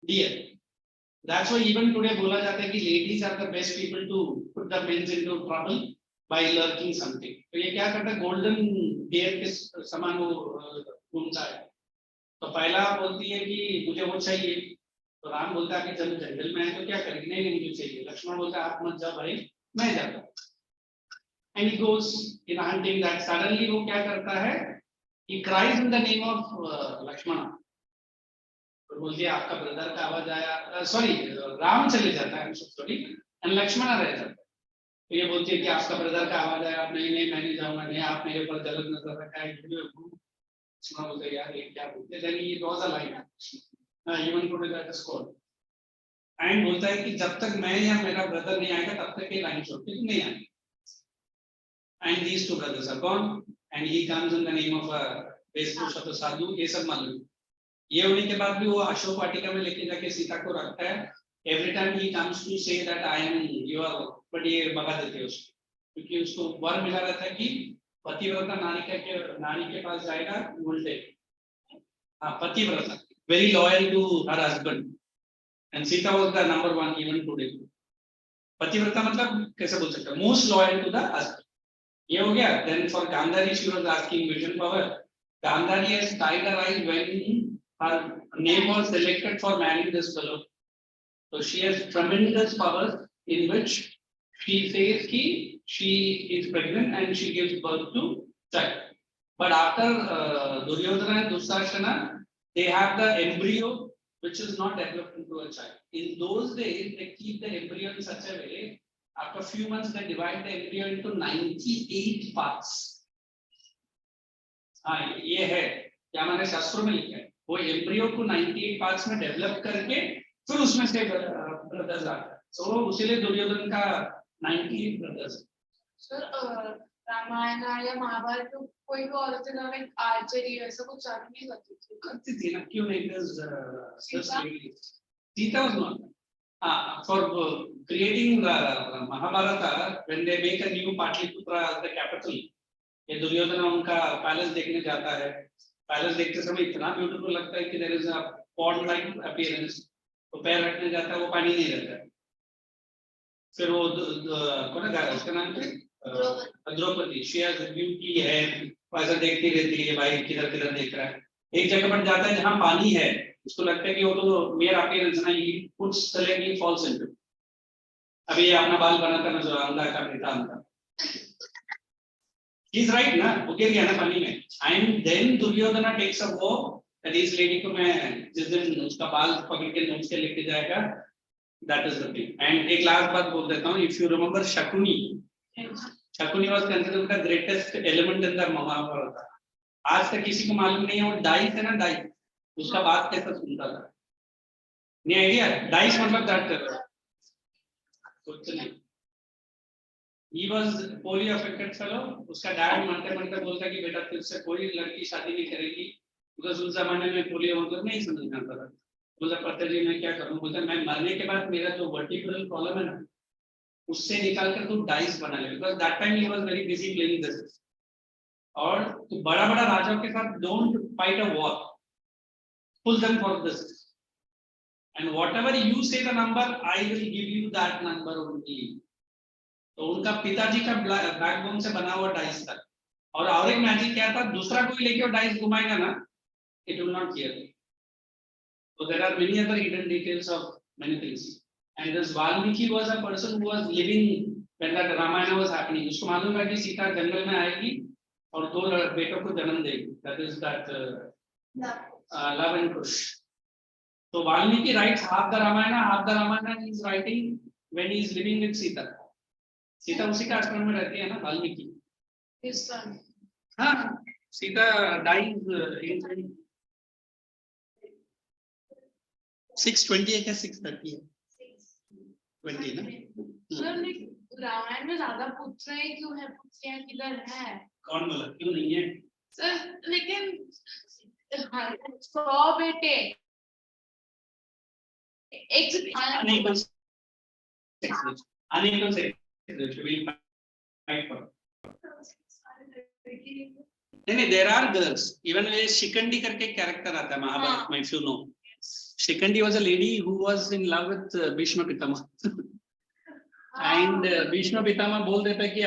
deer. That's why even today बोला जाता है कि ladies are the best people to put the men into trouble by lurking something. तो ये क्या करता है, golden deer के समान वो घूमता है। तो पहला बोलती है कि मुझे वो चाहिए, तो राम बोलता है कि जब जंगल में है तो क्या करेंगे, नहीं मुझे चाहिए। लक्ष्मण बोलता है आप मत जाओ भाई, मैं जाता हूँ। And he goes in hunting that suddenly वो क्या करता है, he cries in the name of Lakshmana, तो बोलती है आपका ब्रदर का आवाज आया, सॉरी राम चले जाता है, सॉरी, एंड लक्ष्मण रह जाता है। तो ये बोलती है कि आपका ब्रदर का आवाज आया, आप नहीं मैं नहीं जाऊंगा, नहीं आप मेरे ऊपर गलत नजर रखा है, लक्ष्मण बोलते हैं यार ये क्या बोलते हैं, then he draws a line, even put it at a score, and बोलता है कि जब तक मैं या मेरा ब्रदर नहीं आएगा तब तक ये लाइन छोड़ती तुम नहीं आएगी। And these two brothers are gone, and he comes in the name of a वेशभूषा तो साधु, ये सब मालूम। ये होने के बाद भी वो अशोक वाटिका में लेके जाके सीता को रखता है। Every time he comes to say that I am your, but ये भगा देते हैं उसको, क्योंकि उसको वर मिला रहता है कि पतिव्रता नारी के पास जाएगा उल्टे। हाँ पतिव्रता, very loyal to her husband, and Sita was the number one even today. पतिव्रता मतलब कैसे बोल सकते हैं, most loyal to the husband। ये हो गया। Then for Gandhari she was asking vision power. Gandhari has tied her eyes when her name was selected for marrying this fellow. So she has tremendous powers in which she says कि she is pregnant and she gives birth to child. But after Duryodhana and Dusashana, they have the embryo which is not developed into a child. In those days, they keep the embryo in such a way, after a few months, they divide the embryo into 98 parts. हाँ, ये है, क्या हमारे शास्त्रों में लिखा है, वो embryo को 98 parts में develop करके, फिर उसमें से brothers आते हैं. So, उसीलिए दुर्योधन का 98 brothers. सर रामायण या महाभारत में कोई भी औरत है आर्चरी ऐसा कुछ चालू नहीं करती थी ना, क्यों नहीं? Sita was not. For creating Mahabharata, when they make a new Patliputra as the capital, ये दुर्योधन उनका पैलेस देखने जाता है. पैलेस देखते समय इतना ब्यूटीफुल लगता है कि there is a pond like appearance. तो पैर रखने जाता है, वो पानी नहीं रहता है. फिर वो कौन है उसका नाम क्या? द्रौपदी. she has beauty है, ऐसा देखती रहती है, भाई किधर किधर देख रहा है. एक जगह पर जाता है जहाँ पानी है, उसको लगता है कि वो तो मेयर अपीयरेंस ना, ही puts the leg, he falls into. अभी ये अपना बाल बनाता नजर अंधा का बेटा अंधा. He's right ना, वो गिर गया ना पानी में. And then Duryodhana takes a vow that इस लेडी को मैं जिस दिन उसका बाल पकड़ के नोच के लेके जाएगा, that is the thing. And एक लास्ट बात बोल देता हूँ, if you remember Shakuni was considered the greatest element in the Mahabharata. आज तक किसी को मालूम नहीं है वो डाइस है ना, डाइस उसका बात कैसा सुनता था. नहीं आइडिया? डाइस मतलब दैट कुछ नहीं. He was polio affected fellow. उसका डैड मरते मरते बोलता कि बेटा तुझसे कोई लड़की शादी नहीं करेगी, बिकॉज उस जमाने में पोलियो मतलब नहीं समझ में आता था. बोलता पता जी मैं क्या करूं? बोलता मैं मरने के बाद मेरा जो वर्टिब्रल कॉलम है ना, उससे निकाल कर तू डाइस बना ले, बिकॉज दैट टाइम ही was very busy playing this. और तो बड़ा बड़ा राजाओं के साथ don't fight a war, pull them for this, and whatever you say the number I will give you that number only. तो उनका पिताजी का बैकबोन से बना हुआ डाइस था. और एक मैजिक क्या था, दूसरा कोई लेके वो डाइस घुमाएगा ना, it will not clear. So there are many other hidden details of many things. And this Valmiki was a person who was living when that Ramayana was happening. उसको मालूम है कि सीता जंगल में आएगी और दो बेटों को जन्म देगी. That is that love and Kush. So Valmiki writes half the Ramayana he is writing when he is living with Sita. Sita उसी का आश्रम में रहती है ना, वाल्मीकि. हाँ, सीता dies in 6:20 है क्या 6:30 है? 20 ना. सर रामायण में ज्यादा पूछ रहे हैं क्यों है, पूछते हैं किधर है. कौन बोला क्यों नहीं है? सर लेकिन 100 बेटे एक unequal sex will fight for. नहीं, there are girls. Even with Shikandi करके कैरेक्टर आता है महाभारत में, if you know. Shikandi was a lady who was in love with Bhishma Pitama. And Bhishma Pitama बोल देता है कि